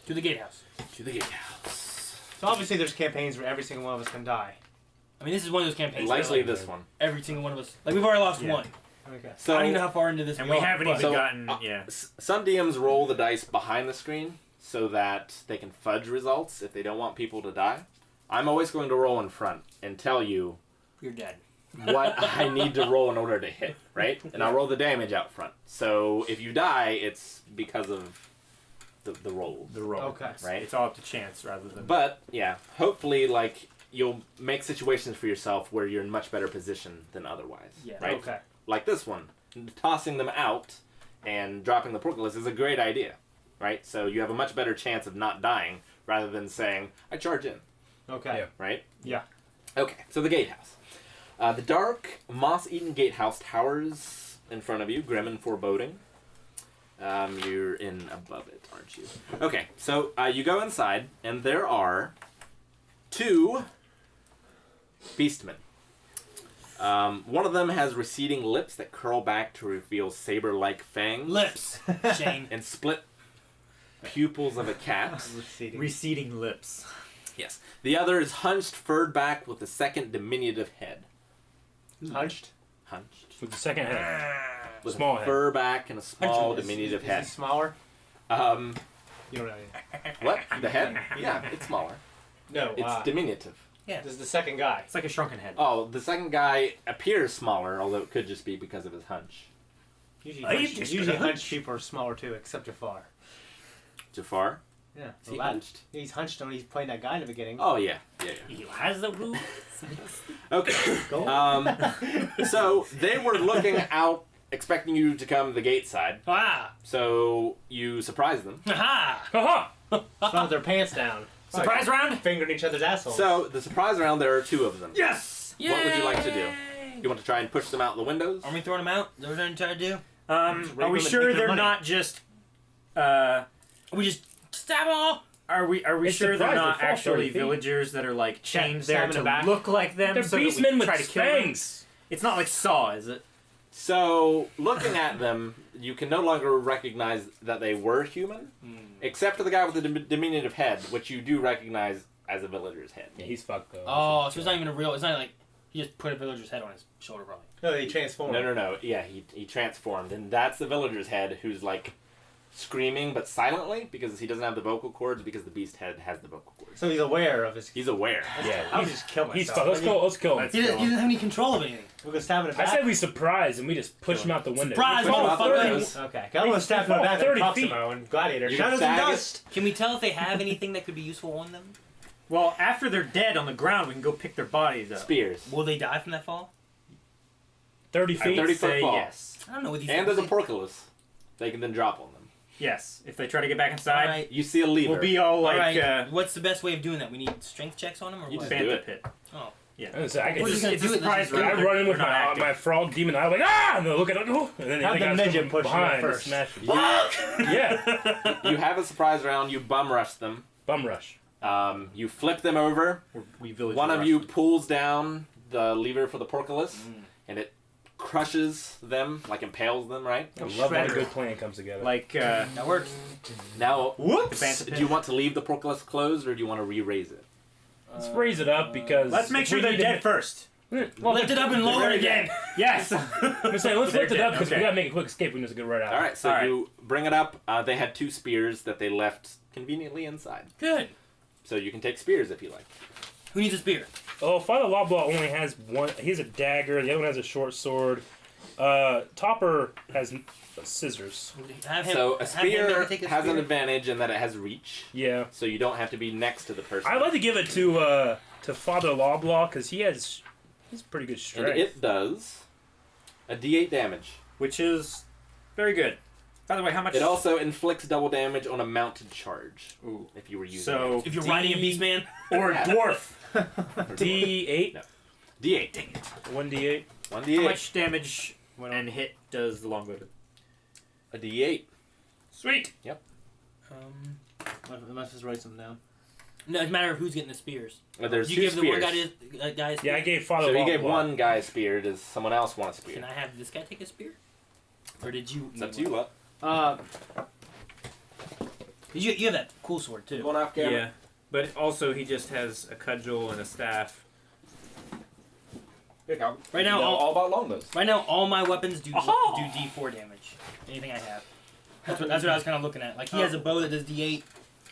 To the gatehouse. To the gatehouse. So obviously there's campaigns where every single one of us can die. I mean, this is one of those campaigns. Likely where, this one. Every single one of us. Like, we've already lost one. Okay. So I don't even know how far into this And we we are, haven't but- even gotten... Yeah. Some DMs roll the dice behind the screen so that they can fudge results if they don't want people to die. I'm always going to roll in front and tell you You're dead. what I need to roll in order to hit, right? And I'll roll the damage out front. So if you die, it's because of the roll. The roll. Okay. Right? It's all up to chance rather than... But, yeah, hopefully, like, you'll make situations for yourself where you're in much better position than otherwise. Yeah. Right? Okay. Like this one. Tossing them out and dropping the portcullis is a great idea, right? So you have a much better chance of not dying rather than saying, I charge in, Okay. Yeah. right? Yeah. Okay, so the gatehouse. The dark, moss-eaten gatehouse towers in front of you, grim and foreboding. You're in above it, aren't you? Okay, so you go inside, and there are 2 beastmen. One of them has receding lips that curl back to reveal saber-like fangs. Lips, Shane. And split pupils of a cat. Receding lips. Yes. The other is hunched, furred back with a second diminutive head. Hunched? Hunched. With the second head. With Small a head. fur back and a small Is- diminutive is head. he smaller? You don't know. What? The head? Yeah, it's smaller. No. It's diminutive. This is the second guy. It's like a shrunken head. Oh, the second guy appears smaller, although it could just be because of his hunch. Usually, I hunched, just usually got a hunched people are smaller too, except Jafar. Jafar? Yeah. Is he Aladdin. hunched? He's hunched when he's playing that guy in the beginning. Oh, yeah. Yeah, He has the roof. Okay. Go. So they were looking out, expecting you to come to the gate side. Ah! So you surprise them. Ha! Ha With their pants down. Surprise round? Fingering each other's assholes. So the surprise round, there are 2 of them. Yes! What would you like to do? You want to try and push them out the windows? Are we throwing them out? Is that what we're trying to do? Are rape we them and sure take their they're money. not just... We just stab them all? Are we It's sure they're surprising, not fall 30 actually feet. villagers that are like chained there stab in to the back. look like them? They're so that we beastmen with try to kill them? fangs. It's not like Saw, is it? So, looking at them, you can no longer recognize that they were human, except for the guy with the diminutive head, which you do recognize as a villager's head. Yeah, he's fucked though. Oh, so it's not even a real... It's not like... He just put a villager's head on his shoulder, probably. No, he transformed. No. Yeah, he transformed, and that's the villager's head who's like screaming but silently because he doesn't have the vocal cords because the beast head has the vocal cords. So he's aware of his. He's aware. Yeah, I would just kill myself. he's fucked. Let's kill him. Let's He doesn't have any control of anything. We're gonna stab him in the I back. said we surprise and we just push him out the window. Surprise, We fall motherfucker. 30 Okay. I'm gonna stab him in the back like 30 Proximo and Gladiator. You Shadows can and sag it. dust. Can we tell if they have anything that could be useful on them? Well, after they're dead on the ground, we can go pick their bodies up. Spears. Will they die from that fall? 30 feet. 30 foot Say fall. yes. I don't know what these And there's a things- porculus. They can then drop on them. Yes. If they try to get back inside, Alright. You see a lever. we'll be all like Alright. What's the best way of doing that? We need strength checks on them or You what? just do Bantha it. Pit. Oh. Yeah. I was gonna say, I can We're It's, just gonna it's a do it, let's surprise just do round. I run in with We're not my, acting. my frog demon eye, like, ah! And they look at it, oh! And then the Have other the guys midget come push you behind and first. smash it. Yeah. You have a surprise round. You bum rush them. Bum rush. You flip them over. We village One of rushed you them. pulls down the lever for the porculus, and it crushes them, like impales them, right? I love when a Shredder. good plan comes together. Like, That works. Now, whoops! The Bantha do Pit. you want to leave the porculus closed, or do you want to re-raise it? Let's raise it up because... Let's make if sure we they're need to dead make- first. Well, Lift it up and lower it again. Yes. I'm saying, let's They're lift it dead, up because okay. we gotta make a quick escape. We can just get right out. All right, so All right. you bring it up. They had 2 spears that they left conveniently inside. Good. So you can take spears if you like. Who needs a spear? Oh, Father Loblaw only has one. He has a dagger. The other one has a short sword. Topper has scissors. Have him, So a have him spear maybe take a has an spear. advantage in that it has reach, Yeah. so you don't have to be next to the person. I'd like to give it to Father Loblaw because he's pretty good and strength. it does a D8 damage. Which is very good. By the way, how much? It also inflicts double damage on a mounted charge. Ooh. If you were using So If you're riding a beast man, or Yeah. dwarf. D8, No. D8. Dang it. 1d8. 1d8. How much damage and hit does the longbow do? A D8. Sweet. I must just write something down. No, it doesn't matter who's getting the spears. There's You two give spears. the one guy guy a spear? Yeah, I gave Father So you Law gave Law. one guy a spear. Does someone else want a spear? Can I have this guy take a spear? Or did you? It's up to you, Luck. You have that cool sword too. Going off camera. Yeah, but also he just has a cudgel and a staff. Right Right now, all about longbows. Right now, all my weapons do Oh! do D4 damage. Anything I have. That's what I was kind of looking at. Like he has a bow that does D8.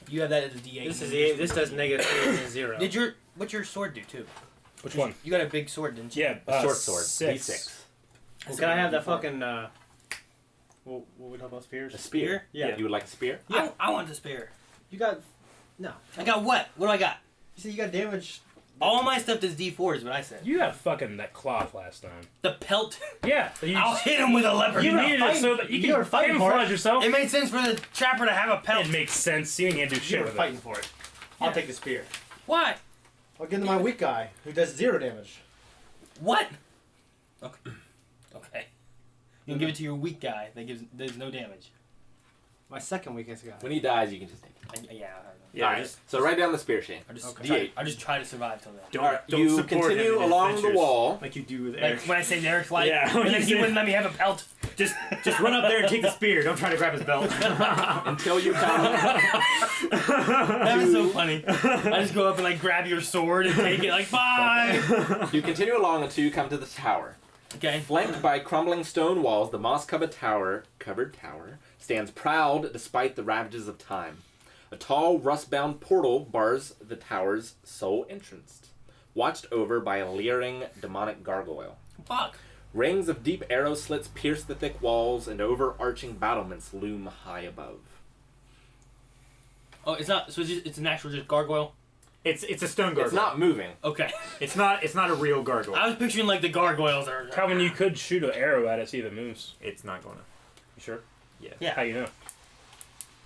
You have that as a D8. This does -3 and 0. What's your sword do too? Which one? You got a big sword, didn't you? Yeah, A short sword. 6. D6. Well, can I have that fucking what we talk about spears? A spear? Yeah. You would like a spear? Yeah. I want the spear. You got no. I got what? What do I got? You said you got damage. All my stuff does D4 is what I said. You got fucking that cloth last time. The pelt. Yeah. I'll hit him with a leopard. You You needed it so that you were can fighting for camouflage it. yourself. It made sense for the trapper to have a pelt. It makes sense. You ain't gonna do You shit were with fighting it. for it. Yeah. I'll take the spear. Why? I'll give it to my weak guy who does 0 damage. What? Okay. Okay. You can give it to your weak guy that does no damage. My second weakest guy. When he dies, you can just take it. Yeah. Yeah, All right. just So write down the spear, Shane. I just Okay. D8. I just try to survive till then. don't, All right, don't you support him continue in his along the adventures wall. like you do with Like Eric. when I say Eric's life, Yeah, and when then you he say- wouldn't let me have a pelt. Just run up there and take the spear. Don't try to grab his belt. Until you come. That was so funny. I just go up and like grab your sword and take it like bye. You continue along until you come to the tower. Okay. Flanked by crumbling stone walls, the moss-covered tower stands proud despite the ravages of time. A tall, rust-bound portal bars the tower's sole entrance, watched over by a leering, demonic gargoyle. Fuck. Rings of deep arrow slits pierce the thick walls, and overarching battlements loom high above. Oh, it's not. So it's an actual just gargoyle. It's a stone gargoyle. It's not moving. Okay. It's not a real gargoyle. I was picturing like the gargoyles are. Calvin, you could shoot an arrow at it, see if it moves. It's not gonna. You sure? Yeah. How you know?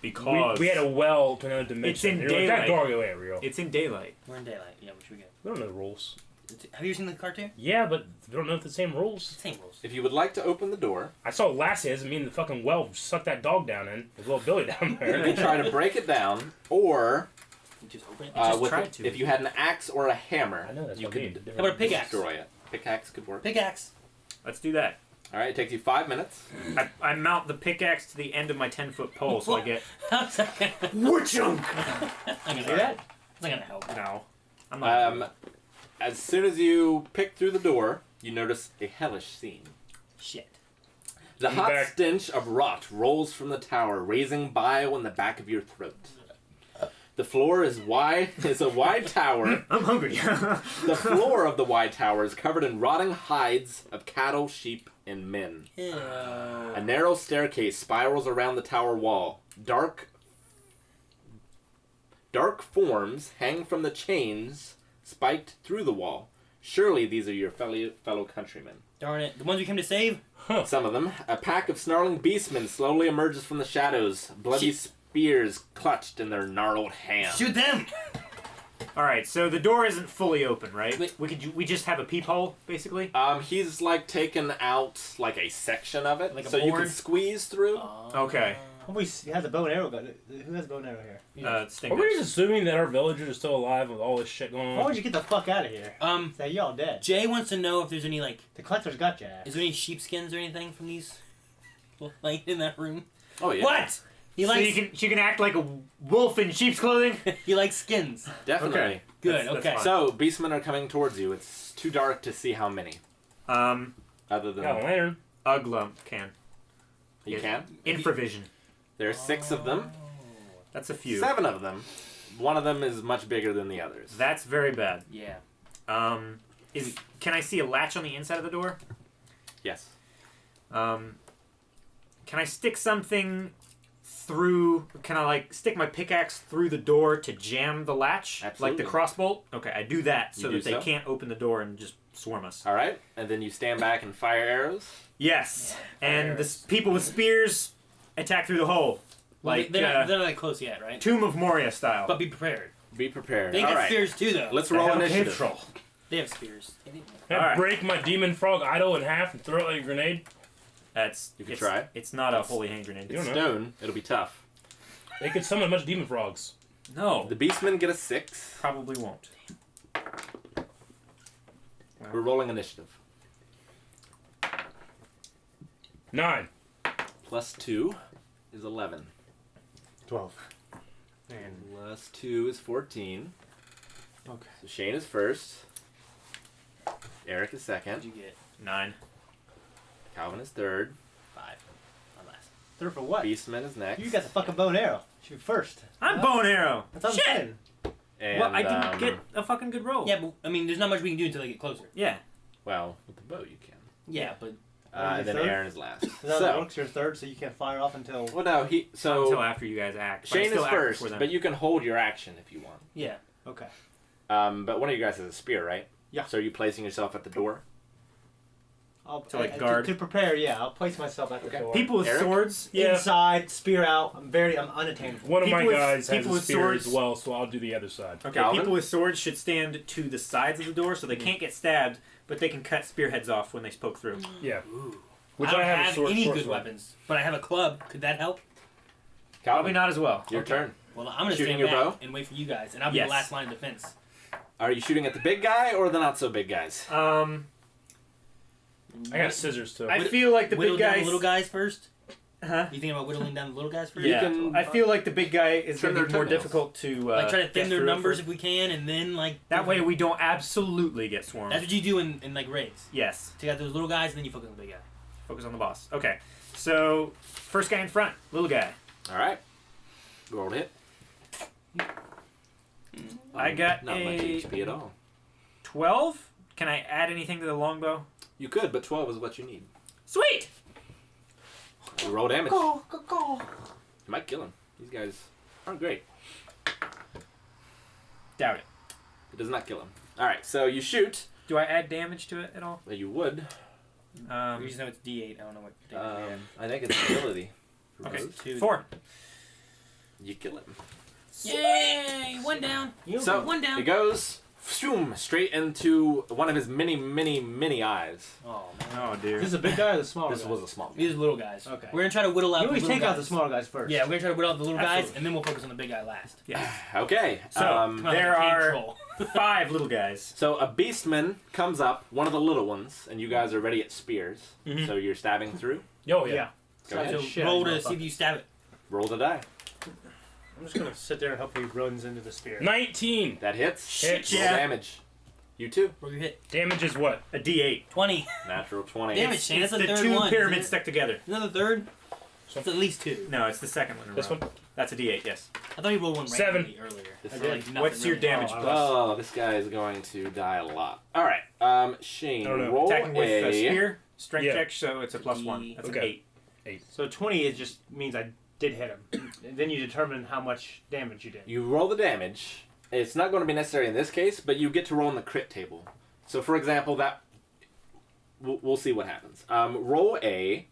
Because We had a well to another dimension. in You're like, that daylight. gargoyle ain't real. it's in daylight. We're in daylight. Yeah, which we get. We don't know the rules. Have you seen the cartoon? Yeah, but we don't know if the same rules. Same rules. If you would like to open the door, I saw Lassie doesn't mean the fucking well sucked that dog down in. There's little Billy down you there. can try to break it down, or You just open it. Just try to. if you had an axe or a hammer, I know that's you what I mean. could How about a pickaxe? destroy it. Pickaxe could work. Pickaxe. Let's do that. All right, it takes you 5 minutes. I mount the pickaxe to the end of my 10-foot pole, so I get How's that gonna? woochunk. I'm gonna See that? It's not gonna help. No, I'm not. As soon as you pick through the door, you notice a hellish scene. Shit. The I'm hot back. stench of rot rolls from the tower, raising bile in the back of your throat. The floor is a wide tower. I'm hungry. The floor of the wide tower is covered in rotting hides of cattle, sheep, and men. Ew. A narrow staircase spirals around the tower wall. Dark forms hang from the chains spiked through the wall. Surely these are your fellow countrymen. Darn it. The ones we came to save? Some of them. A pack of snarling beastmen slowly emerges from the shadows, bloody spears clutched in their gnarled hands. Shoot them! All right, so the door isn't fully open, right? Wait. We just have a peephole, basically. He's like taken out like a section of it, Like a so you can board? squeeze through. Okay. He has a bow and arrow gun. Who has a bow and arrow here? Are Stingers. we just assuming that our villagers are still alive with all this shit going Why on? would you get the fuck out of here? Say y'all dead. Jay wants to know if there's any like, The collector's got your ass. is there any sheepskins or anything from these, like in that room? Oh yeah, What? He So likes. you can act like a wolf in sheep's clothing. He likes skins. definitely. Okay. Good. That's Okay. fine. So beastmen are coming towards you. It's too dark to see how many. Other than Got a lantern. Ugla can. you can. Infravision. There's 6 of them. That's a few. 7 of them. One of them is much bigger than the others. That's very bad. Yeah. Can I see a latch on the inside of the door? Yes. Can I stick something through? Can I like stick my pickaxe through the door to jam the latch, Absolutely. like the crossbolt? Okay, I do that so You do that they so? can't open the door and just swarm us. All right, and then you stand back and fire arrows. Yes, and the Fires. people with spears attack through the hole, Well, like they're not like close yet, right? Tomb of Moria style. But be prepared. Be prepared. They All get right. spears too, though. Let's I roll have a cave initiative. troll. They have spears. Can I Alright. break my demon frog idol in half and throw it like a grenade? That's You can it's, try. It's not a holy hand grenade. You It's don't know. stone. It'll be tough. They could summon a bunch of demon frogs. No. The beastmen get a 6. Probably won't. We're rolling initiative. 9. Plus 2 is 11. 12. And Plus 2 is 14. Okay. So Shane is first. Eric is second. What'd you get? 9. Calvin is third. 5. I'm last. third for what? Beastman is next. You got the fucking bow and arrow. Shoot first. I'm bow and arrow. That's what I'm Shit. saying. And, Well, I didn't get a fucking good roll. Yeah, but I mean, there's not much we can do until they get closer. Yeah. Well, with the bow you can. Yeah, but And then third? Aaron is last. Is that how it So, works? You're third, so you can't fire off until. well, no, Until so after you guys act. But I Shane is still act first, before them. but you can hold your action if you want. yeah. Okay. But one of you guys has a spear, right? Yeah. So are you placing yourself at the door? To, like, guard? To prepare, yeah. I'll place myself at the Okay. door. People with Eric? swords. Yeah. Inside, spear out. I'm unattainable. One of my People with- guys has people a with spear as swords- well, so I'll do the other side. Okay, Calvin? people with swords should stand to the sides of the door so they can't get stabbed, but they can cut spearheads off when they poke through. Yeah. Ooh. Which I don't I have a have sword- any short good sword. weapons, but I have a club. Could that help? Probably not as well. Your turn. Well, I'm gonna Shooting stand your back bow? and wait for you guys, and I'll be Yes. the last line of defense. Are you shooting at the big guy or the not so big guys? I got scissors too. I feel like the Whittle big down guys. the little guys first. Huh? You think about whittling down the little guys first? Yeah, can- I feel like the big guy is Trim going to be their more toenails. difficult to Like try to get thin their through numbers for- if we can, and then like That way we don't absolutely get swarmed. That's what you do in like raids. Yes. Take out those little guys, and then you focus on the big guy. Focus on the boss. Okay. So first guy in front, little guy. All right. Roll to hit. I got not much a HP at all. 12. Can I add anything to the longbow? You could, but 12 is what you need. Sweet. You roll damage. Go. You might kill him. These guys aren't great. Doubt it. It does not kill him. All right, so you shoot. Do I add damage to it at all? Well, you would. You just know it's D8. I don't know what. I think it's ability. for Okay. both. 2. 4. You kill him. Yay! One down. So one down. it goes shoom, straight into one of his many, many, many eyes. Oh man. Oh dear. This is a big guy or the smaller This guy? was a small. These are little guys. Okay. We're gonna try to whittle out. You the always little take out the guys. smaller guys first. Yeah, we're gonna try to whittle out the little guys, Absolutely. and then we'll focus on the big guy last. Yes. Okay. So Come on, there like a cave are troll. 5 little guys. So a beastman comes up, one of the little ones, and you guys are ready at spears. Mhm. So you're stabbing through. Oh Yeah. yeah. Go ahead. So Shit, roll you to see if you stab it. Roll the die. I'm just gonna sit there and hope he runs into the spear. 19. That hits. Shit, Roll yeah. damage. You too. Roll your hit. Damage is what? A D8. 20. Natural 20. Damn it, Shane. It's That's the the third 2 one. pyramids Isn't stuck together. it? Another third. That's at least 2. No, it's the second one. in a This row. one? That's a D8. Yes. I thought you rolled one 7. randomly earlier. This I is- did, like, nothing What's your really. damage Oh, plus? Oh, this guy is going to die a lot. All right. Shane, I don't know. roll Attacking with a a. spear, strength Yeah. check, so it's a +1. That's Okay. an 8. So 20 it just means I did hit him. And then you determine how much damage you did. You roll the damage. It's not going to be necessary in this case, but you get to roll on the crit table. So, for example, that we'll see what happens. Roll a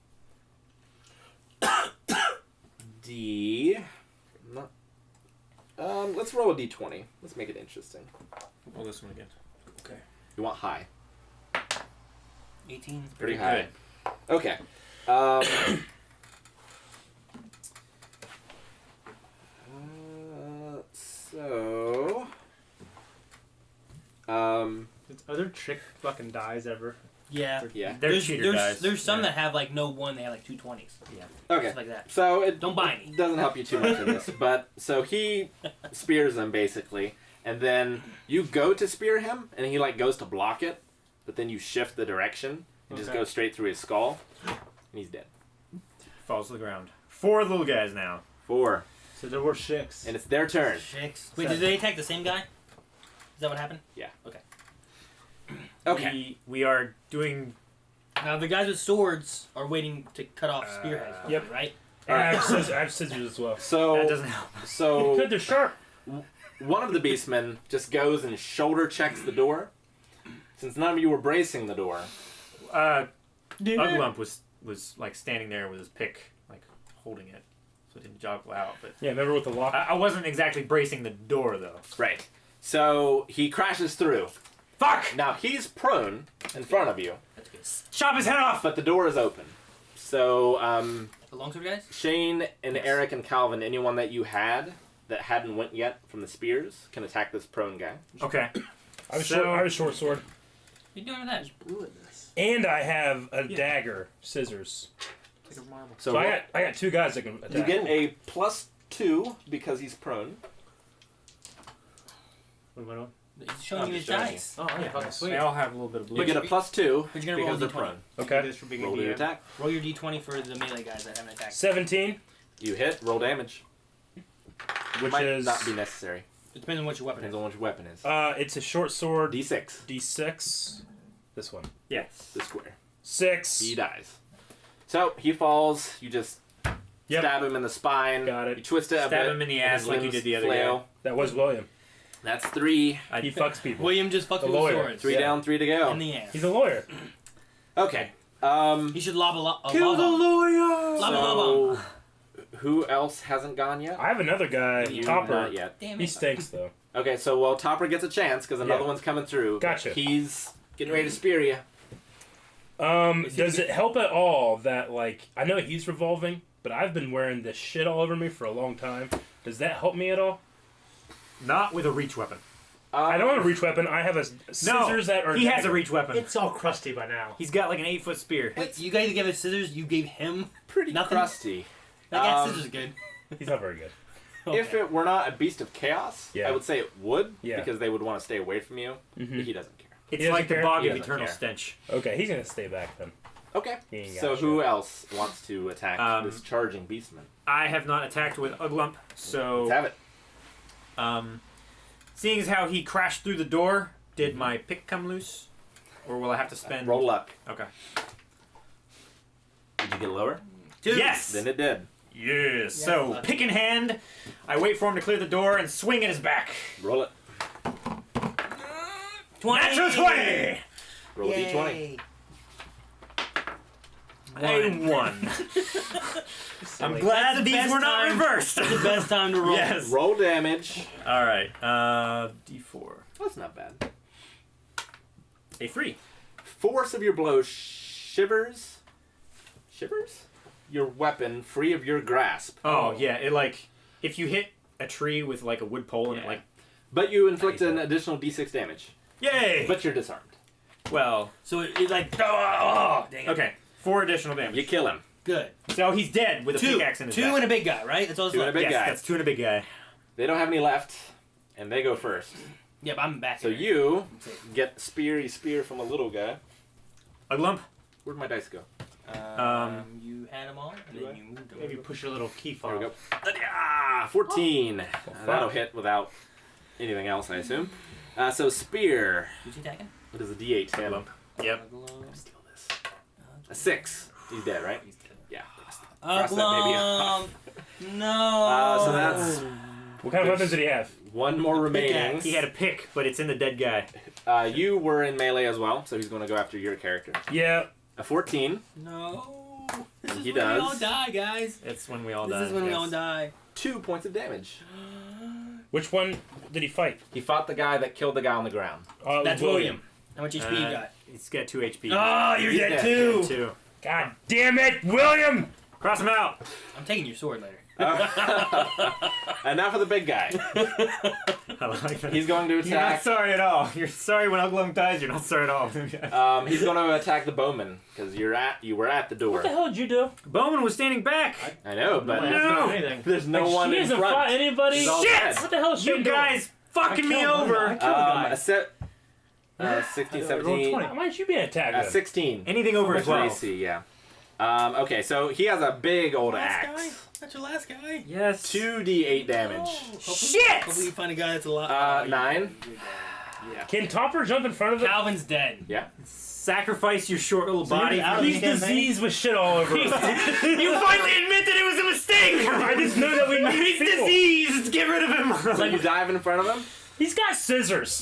D. Not. Let's roll a D20. Let's make it interesting. Roll this one again. You want high. 18. Pretty Pretty high. Okay. So. Are there trick fucking dies ever? Yeah. Yeah. They're cheater dice. There's some Yeah. that have like no 1, they have like 2 20s. Okay. Stuff like that. So it Don't buy any. doesn't help you too much in this, but so he spears them basically, and then you go to spear him, and he like goes to block it, but then you shift the direction and just Okay. go straight through his skull, and he's dead. Falls to the ground. 4 little guys now. 4, So there were 6. and it's their turn. Chicks. Wait, did they attack the same guy? Is that what happened? Okay. We are doing. Now the guys with swords are waiting to cut off spearheads. probably, Yep. Right? And I have scissors as well. That So doesn't help. so Good, they're sharp. one of the beastmen just goes and shoulder checks the door. Since none of you were bracing the door, Uglump was like standing there with his pick, like holding it, so it didn't joggle out. But Yeah, remember with the lock? I wasn't exactly bracing the door though. right? So he crashes through. Fuck! Now he's prone in front of you, That's good. Chop his head off! but the door is open. So The longsword guys? Shane and Yes. Eric and Calvin, anyone that you had that hadn't went yet from the spears can attack this prone guy. Okay. I have a short sword. What are you doing with that? And I have a dagger, scissors. So So I got 2 guys that can attack. you get a +2 because he's prone. What am I doing? He's showing you his just showing dice. Oh, yeah, fucking sweet. They all have a little bit of blue. You get a +2 But you're gonna roll because they're D20. prone. Okay. This for being Roll a your DM. attack. Roll your d20 for the melee guys that haven't attacked. 17, You hit. Roll damage. which Might is not be necessary. It depends on what your weapon is. Depends on what your weapon is. it's a short sword. D6. D6. This one. Yes. The square. 6. He dies. So he falls. You just stab him in the spine. Got it. You twist it a bit. Stab him in the and ass his like you limbs did the other flail. guy. That was William. That's 3. He fucks people. William just fucked The you with lawyer. swords. 3 Yeah. down, 3 to go. In the ass. He's a lawyer. Okay. He should lob a Kill the lob lawyer. Lava So, who else hasn't gone yet? I have another guy, You Topper. not yet. Damn He it. stinks though. Okay, so while Topper gets a chance because another Yeah. one's coming through. Gotcha. He's getting ready to spear you. Does it help at all that like I know he's revolving, but I've been wearing this shit all over me for a long time. Does that help me at all? Not with a reach weapon. I don't have a reach weapon. I have a scissors that are. He has a dagger. reach weapon. It's all crusty by now. He's got like an 8-foot spear. Wait, you guys gave us scissors, you gave him Pretty nothing? crusty. That guy's Um, scissors are good. He's not very good. If it were not a beast of chaos, Yeah. I would say it would, Yeah. because they would want to stay away from you. Mhm. But he doesn't care. It's doesn't like the care? bog He of doesn't eternal care. stench. Okay, he's gonna stay back then. Okay. He ain't So got who shit. else wants to attack this charging beastman? I have not attacked with Uglump, so Let's have it. seeing as how he crashed through the door, did my pick come loose, or will I have to spend? Roll luck. Okay. Did you get lower? Dude. Yes. Then it did. Yes. So pick in hand, I wait for him to clear the door and swing at his back. Roll it. 20! Natural 20. Roll a d20. A 1. I'm That's glad the these best were not time. reversed. That's the best time to roll. Yes. Roll damage. All right. D4. That's not bad. A 3. Force of your blow shivers your weapon free of your grasp. Oh yeah, it like if you hit a tree with like a wood pole and it Yeah. like, But you inflict an additional d6 damage. yay. But you're disarmed. Well, So it's like, oh, dang it. okay, 4 additional damage. You kill him. Good. So he's dead with a 2. pickaxe in his 2 back. and a big guy, right? That's all it's 2 and a left. big Yes, guy. that's 2 and a big guy. They don't have any left, and they go first. Yeah, but I'm back So here. you get spear from a little guy. A lump. Where'd my dice go? You had them all, and Do I? then you moved them. Maybe push your little key There we fob. go. Ah, 14. That'll hit without anything else, I assume. So spear. Who's he attacking? What is a d8? A lump. Yep. Steal this. A 6. He's dead, right? He's dead. Yeah. Cross that baby off. No. So that's What kind of weapons did he have? one more remaining. He had a pick, but it's in the dead guy. You were in melee as well, so he's going to go after your character. Yeah. A 14. No. This And is he when we all does. die, guys. It's when we all This die. is when we yes. all die. 2 points of damage. Which one did he fight? He fought the guy that killed the guy on the ground. That's William. How much HP you got? He's got 2 HP. Oh, you're He's dead dead. too. 2. God damn it, William! Cross him out. I'm taking your sword later. And now for the big guy. I like that. He's going to You're not attack. sorry at all. You're sorry when Uglum dies. You're not sorry at all. He's going to attack the bowman because you were at the door. What the hell did you do? Bowman was standing back. I know, but Nobody has No. done anything. there's no Like, one she in hasn't front. fought anybody. He's all Shit! dead. What the hell is she You doing? guys fucking me killed one. over. I killed a guy. A set. 16, I rolled 17. 20. Why might you be an attacker? 16. Anything over Which 12. AC, yeah. Okay, so he has a big old Last axe. guy? That's your last guy? Yes. 2d8 damage. Hopefully, Shit! hopefully you find a guy that's a lot. 9. Yeah. Can Topper jump in front of it? Calvin's dead. Yeah. Sacrifice your short little So you're body. out of He's the campaign? diseased with shit all over him. You finally admit that it was a mistake. I just knew that we He's need people. diseased. Get rid of So him. you dive in front of him? He's got scissors.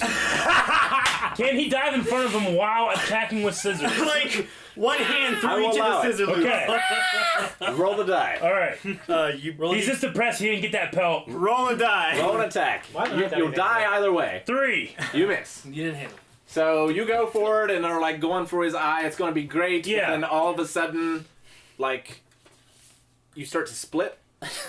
Can he dive in front of him while attacking with scissors? Like one hand I through will each allow of the it. scissor loops. Okay. Roll the die. All right. You He's just depressed he didn't get that pelt. roll a die. Roll an attack. Why not have You'll anything die like either way. 3. You miss. You didn't hit him. So you go for it and are like going for his eye. It's going to be great. Yeah. But then all of a sudden, like, you start to split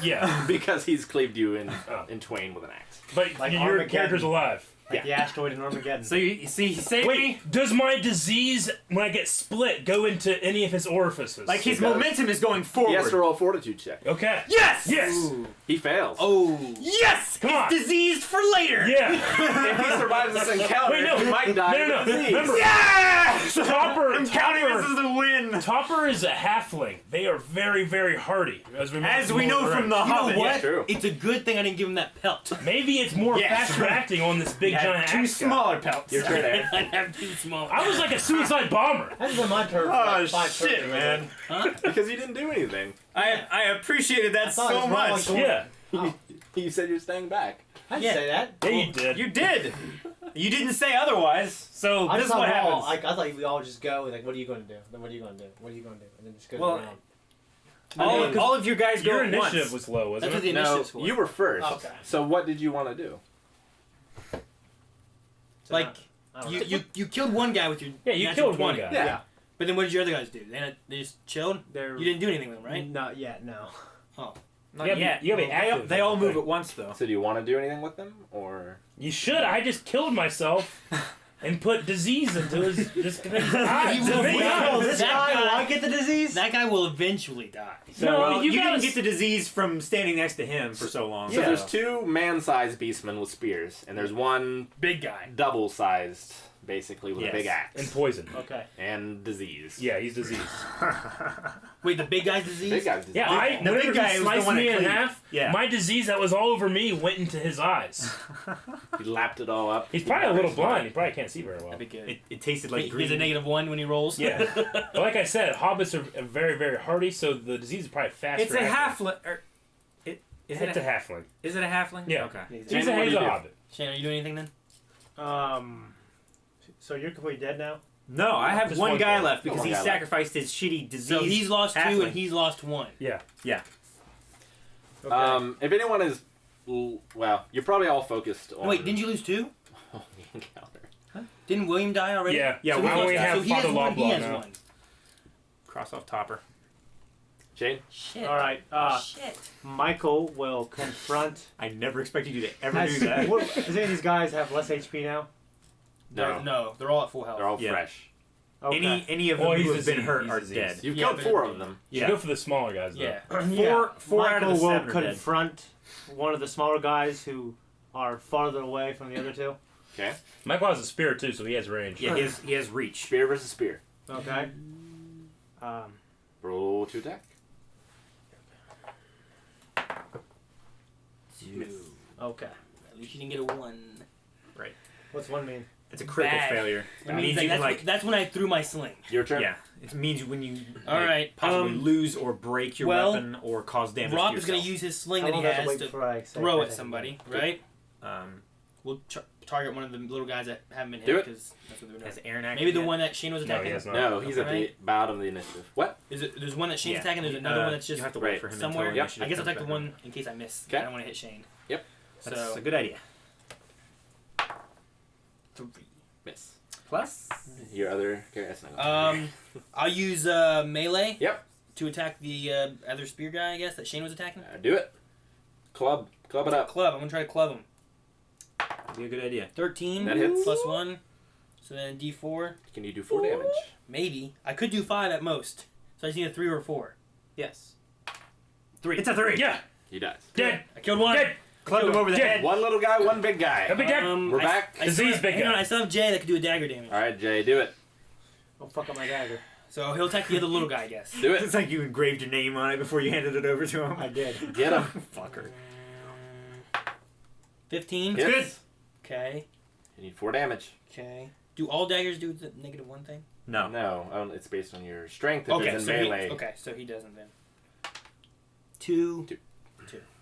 Yeah. because he's cleaved you in twain with an axe. But Like your Armageddon. character's alive. Like the asteroid in Armageddon. So you see, he saved me. Wait, does my disease, when I get split, go into any of his orifices? Like his It does. momentum is going forward. He has to roll a fortitude check. Okay. Yes. Yes! Ooh. He fails. Oh. Yes. Come He's on. diseased for later. Yeah. If he survives this encounter, Wait, no. he might die No. of disease. Remember, Yes. Topper, I'm counting this as a win. Topper is a halfling. They are very, very hardy. As We know from the You know Hobbit. what? Yeah, true. It's a good thing I didn't give him that pelt. Maybe it's more Yes. faster acting on this big You giant have two axe guy. smaller pelts. Your turn, Aaron. I have too small. I was like a suicide bomber. Hasn't been my turn. For Oh like 5 shit, turns, man! Because you didn't do anything. I appreciated that thought it so was wrong, much. like, Yeah. You said you're staying back. I didn't Yeah. say that. Yeah, you did. You did. You didn't say otherwise. So I this just is what thought happens. I thought we all just go like, what are you going to do? Then what are you going to do? What are you going to do? And then just go Well, around. all of you guys go Your at initiative once. was low, wasn't That's what it? the No, initiative's for. you were first. Okay. So what did you want to do? Like, I don't know. you killed one guy with your Yeah, you natural killed one 20. guy. Yeah. But then what did your other guys do? They just chilled? They're You didn't do anything with them, right? Not yet. No. Not You gotta be- yet. you gotta be active, They all I move think. at once, though. So do you want to do anything with them, or You should. I just killed myself and put disease into his eyes. He will Big wait. eyes. Oh, this That guy will guy- I get the disease? That guy will eventually die. So No, well, you you gotta didn't get the disease from standing next to him for so long. so Yeah. there's two man-sized beastmen with spears, and there's one Big guy. double-sized, basically with Yes. a big axe And poison. Okay. and disease. Yeah, he's diseased. Wait, the big guy's disease? Big guy's disease. Yeah, The whenever big guy he was the sliced one me that in cleaved. half, Yeah. my disease that was all over me went into his eyes. He lapped it all up. He's probably a little blind. He probably can't see very well. That'd be good. It tasted like He green. has a -1 when he rolls. Yeah. But like I said, hobbits are very, very hardy, so the disease is probably faster. It's a acting. halfling. Is It's a halfling. Is it a halfling? Yeah. Okay. He's Shane, a, what do he's you a do? hobbit. Shane, are you doing anything then? So you're completely dead now? No, I have Just one one guy guy. left because One he guy left. sacrificed his shitty disease. So he's lost 2 halfling. and he's lost 1. Yeah. Okay. If anyone is, well, you're probably all focused on. Wait, didn't you lose 2? on the encounter. Didn't William die already? Yeah. Yeah, So we he only lost- have so he has Father 1, he Loblaw has now. 1. Cross off Topper. Shane, Shit. All right. Shit. Michael will confront. I never expected you to ever Has, do that. does any of these guys have less HP now? no, No, they're all at full health. they're all Yeah. fresh. Okay. Any of them Oh, who he's have been diseased. hurt He's are diseased. dead. You've Yeah, killed but 4 it- of them. Should go for the smaller guys, though. Yeah. Four out of Michael the will 7 are dead. confront one of the smaller guys who are farther away from the other two. Okay. Michael has a spear, too, so he has range. Yeah, he has reach. Spear versus spear. Okay. Roll to attack. 2. Okay. At least you didn't get a 1. What's one mean? It's a critical Bad. failure. It means that's when I threw my sling. Your turn. Yeah, it means when you All right, possibly lose or break your well, weapon or cause damage. Rob to is going yourself. to use his sling How that he long do I have has wait to before I say throw if at I somebody, Good. right? Um, We'll target one of the little guys that haven't been Do hit it. because that's what they're has doing. Aaron acted Maybe the yet? one that Shane was No, attacking. he has not. No, he's at the Right. bottom of the initiative. What? Is it? There's one that Shane's Yeah. attacking. There's another one that's just you have to right wait for him somewhere. until Yep. initiative I guess I'll comes take the back one in case I miss. Okay. I don't want to hit Shane. Yep. That's So a good idea. 3. Miss. Plus, Your other character. That's not I'll use melee. Yep. To attack the other spear guy, I guess that Shane was attacking. Do it. Club it up. Club. I'm gonna try to club him. be a good idea. 13 That hits. plus 1. So then D4. Can you do 4 damage? Maybe. I could do 5 at most. So I just need a 3 or a 4. Yes. 3. It's a 3. Yeah. He dies. Dead. I killed one. Dead. Clubbed him over the Dead. head. One little guy, one big guy. A big dead. We're back. I still, Disease big hang on, guy. I still have Jay that could do a dagger damage. All right, Jay, do it. Don't fuck up my dagger. So he'll attack the other little guy, I guess. Do it. It's like you engraved your name on it before you handed it over to him. I did. Get him. Fucker. 15. Hits. good. Okay. You need 4 damage. Okay. Do all daggers do the -1 thing? No. No, it's based on your strength. If Okay, it's in so melee. he doesn't then. 2.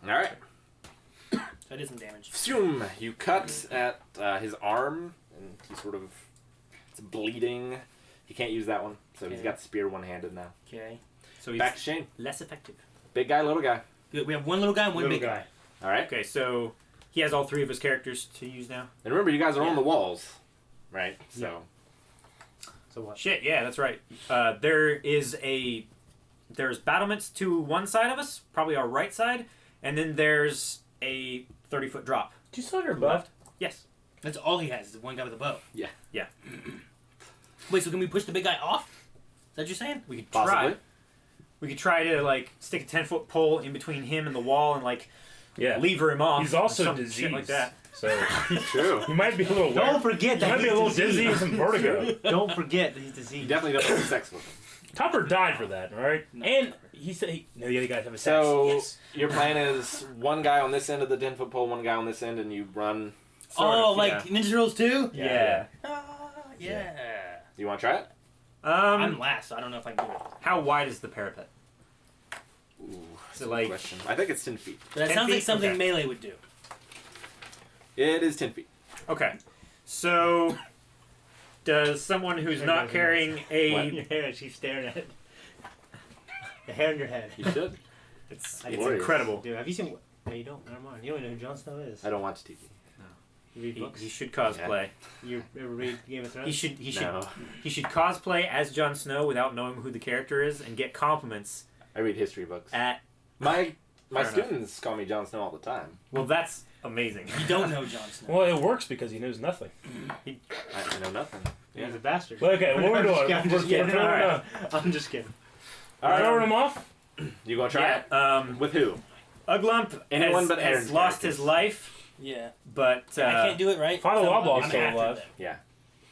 All right. So I did some damage. Phew, you cut at his arm, and he sort of it's bleeding. He can't use that one, so he's Okay. got the spear one-handed now. Okay. So he's Back to Shane. less effective. Big guy, little guy. Good. We have one little guy and one Little big guy. All right. Okay, so he has all 3 of his characters to use now. And remember, you guys are Yeah. on the walls, right? So So what? Shit, yeah, that's right. There is a there's battlements to one side of us, probably our right side, and then there's a 30-foot drop. Did you still have your buff? Yes. That's all he has is one guy with a bow. Yeah. Yeah. Wait, so can we push the big guy off? Is that what you're saying? We could Possibly. try. We could try to like stick a 10-foot pole in between him and the wall and like lever him off. He's also some diseased. shit like that. So True. he might be a little. Don't forget He that might be a he's little diseased. dizzy with some vertigo. Don't forget that he's You diseased. definitely don't have sex with him. Topper died for that, all right? No, And he said no, the other guys have a sex. So Yes. your plan is one guy on this end of the 10-foot pole, one guy on this end, and you run. Like Ninja Turtles 2? Yeah. Yeah. Do you want to try it? I'm last, so I don't know if I can do it. How wide is the parapet? Ooh, Is it like question. I think it's 10 feet. But that 10 sounds like feet? something Okay. Melee would do. It is 10 feet. okay? So does someone who's not carrying a Your hair, she's staring at it. The hair on your head. You should. it's Glorious. incredible. Dude, have you seen... No, you don't. Never mind. You don't even know who Jon Snow is. I don't watch TV. You read He, books? he should cosplay. You ever read Game of Thrones? He should No. he should cosplay as Jon Snow without knowing who the character is and get compliments I read history books. at. My Fair enough. students call me Jon Snow all the time. Well, that's amazing. You don't know Jon Snow. Well, it works because he knows nothing. I know nothing. He's a bastard. Well, okay, what we're doing? I'm just kidding. We're throwing, I'm just kidding. throwing him off. You gonna try it? With With who? Uglump Anyone has, but has Aaron's lost characters. his life, Yeah. but I can't do it, right? Father Loblaw's I'm still after alive. them. Yeah.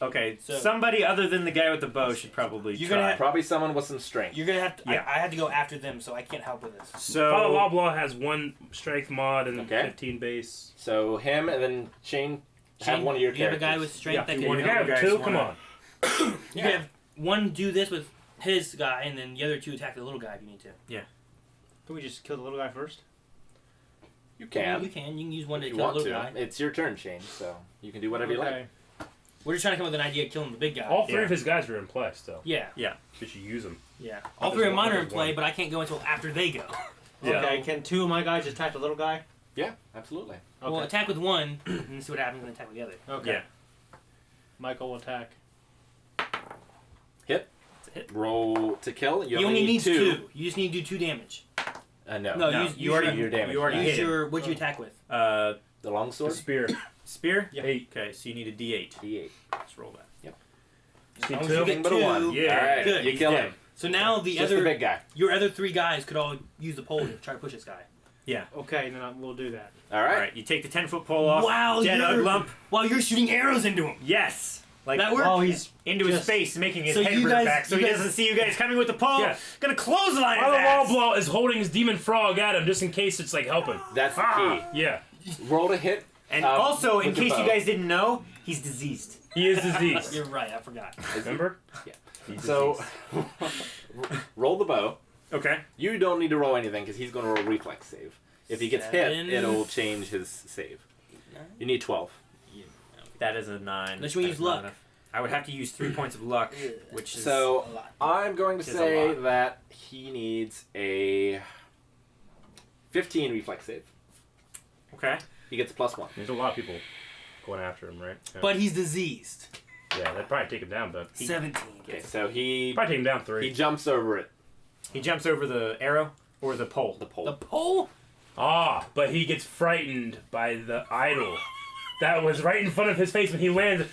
okay. So- Somebody other than the guy with the bow should probably You're try. gonna have- Probably someone with some strength. You're gonna have to. Yeah. I have to go after them, so I can't help with this. So Father Loblaw has 1 strength mod and Okay. 15 base. So him and then Shane have Shane, one of your you have a characters. guy with strength Yeah, that you can. want You to have guys 2? wanna- Come on. You can have one do this with his guy, and then the other 2 attack the little guy if you need to. Can we just kill the little guy first? You can. You can. You can use one to If kill you the want little to. guy. It's your turn, Shane, so you can do whatever you like. Okay. We're just trying to come up with an idea of killing the big guy. All 3 Yeah. of his guys are in play still. Yeah. You should use them. Yeah. All There's 3 of mine are in there's play, one. but I can't go until after they go. Yeah. Okay, can 2 of my guys attack the little guy? Yeah, absolutely. Okay. Well, attack with one, and see what happens, and attack with the other. Okay. Yeah. Michael will attack. Roll to kill. You He only need needs 2. 2. You just need to do 2 damage. No. No, No, use you already your damage. You already use hit him. your. What'd you attack with? The The longsword. spear. Spear. Yeah. 8. Okay, so you need a D8. D8. Let's roll that. As long as two? you Nothing get but a 2. 1. Yeah. All right. Good, You he's kill dead. him. So now the Just other, the big guy. your other 3 guys could all use the pole to try to push this guy. Okay, then we'll do that. All All right. right, you take the 10-foot pole off. Wow, Dead you're- Uglump. While you're shooting arrows into him. Yes. Like That worked? Oh, he's into his just- face, making his So head you burn guys- back, so you he guys- doesn't see you guys coming with the pole. Yeah. Gonna clothesline his Father ass. Loblaw is holding his demon frog at him just in case it's like helping. That's the key. Yeah. Roll to hit. And Um, also, in with the case you bow. guys didn't know, he's diseased. He is diseased. You're right, I forgot. Remember? Yeah. He's So, roll the bow. Okay. You don't need to roll anything because he's going to roll a reflex save. If he gets hit, 7. it'll change his save. 9? You need 12. That is a 9. Unless you That's use not luck. enough. I would have to use 3 points of luck, which is So, A lot. I'm going to Is a say lot. that he needs a 15 reflex save. okay. He gets a +1. There's a lot of people going after him, right? Yeah. But he's diseased. Yeah, that'd probably take him down, but 17. Okay, so he probably take him down 3. jumps over it, He jumps over the arrow or the pole. the pole. The pole? But he gets frightened by the idol that was right in front of his face when he lands.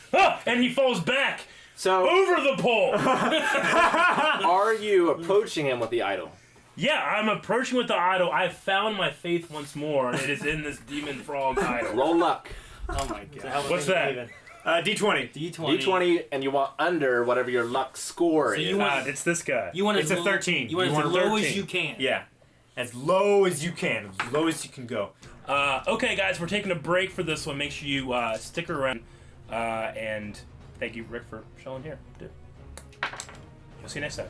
And he falls back So, over the pole. are you approaching him with the idol? Yeah, I'm approaching with the idol. I found my faith once more, and it is in this demon frog idol. Roll luck. Oh my It's a god. hell of a What's thing to that? believe D20. D20. D20, and you want under whatever your luck score So is. you want- It's this guy. You want It's as a low- 13. You want You as want a low as 13. you can. Yeah. As low as you can. As low as you can go. Okay, guys, we're taking a break for this one. Make sure you stick around. And thank you, Rick, for showing here. Dude. We'll see you next time.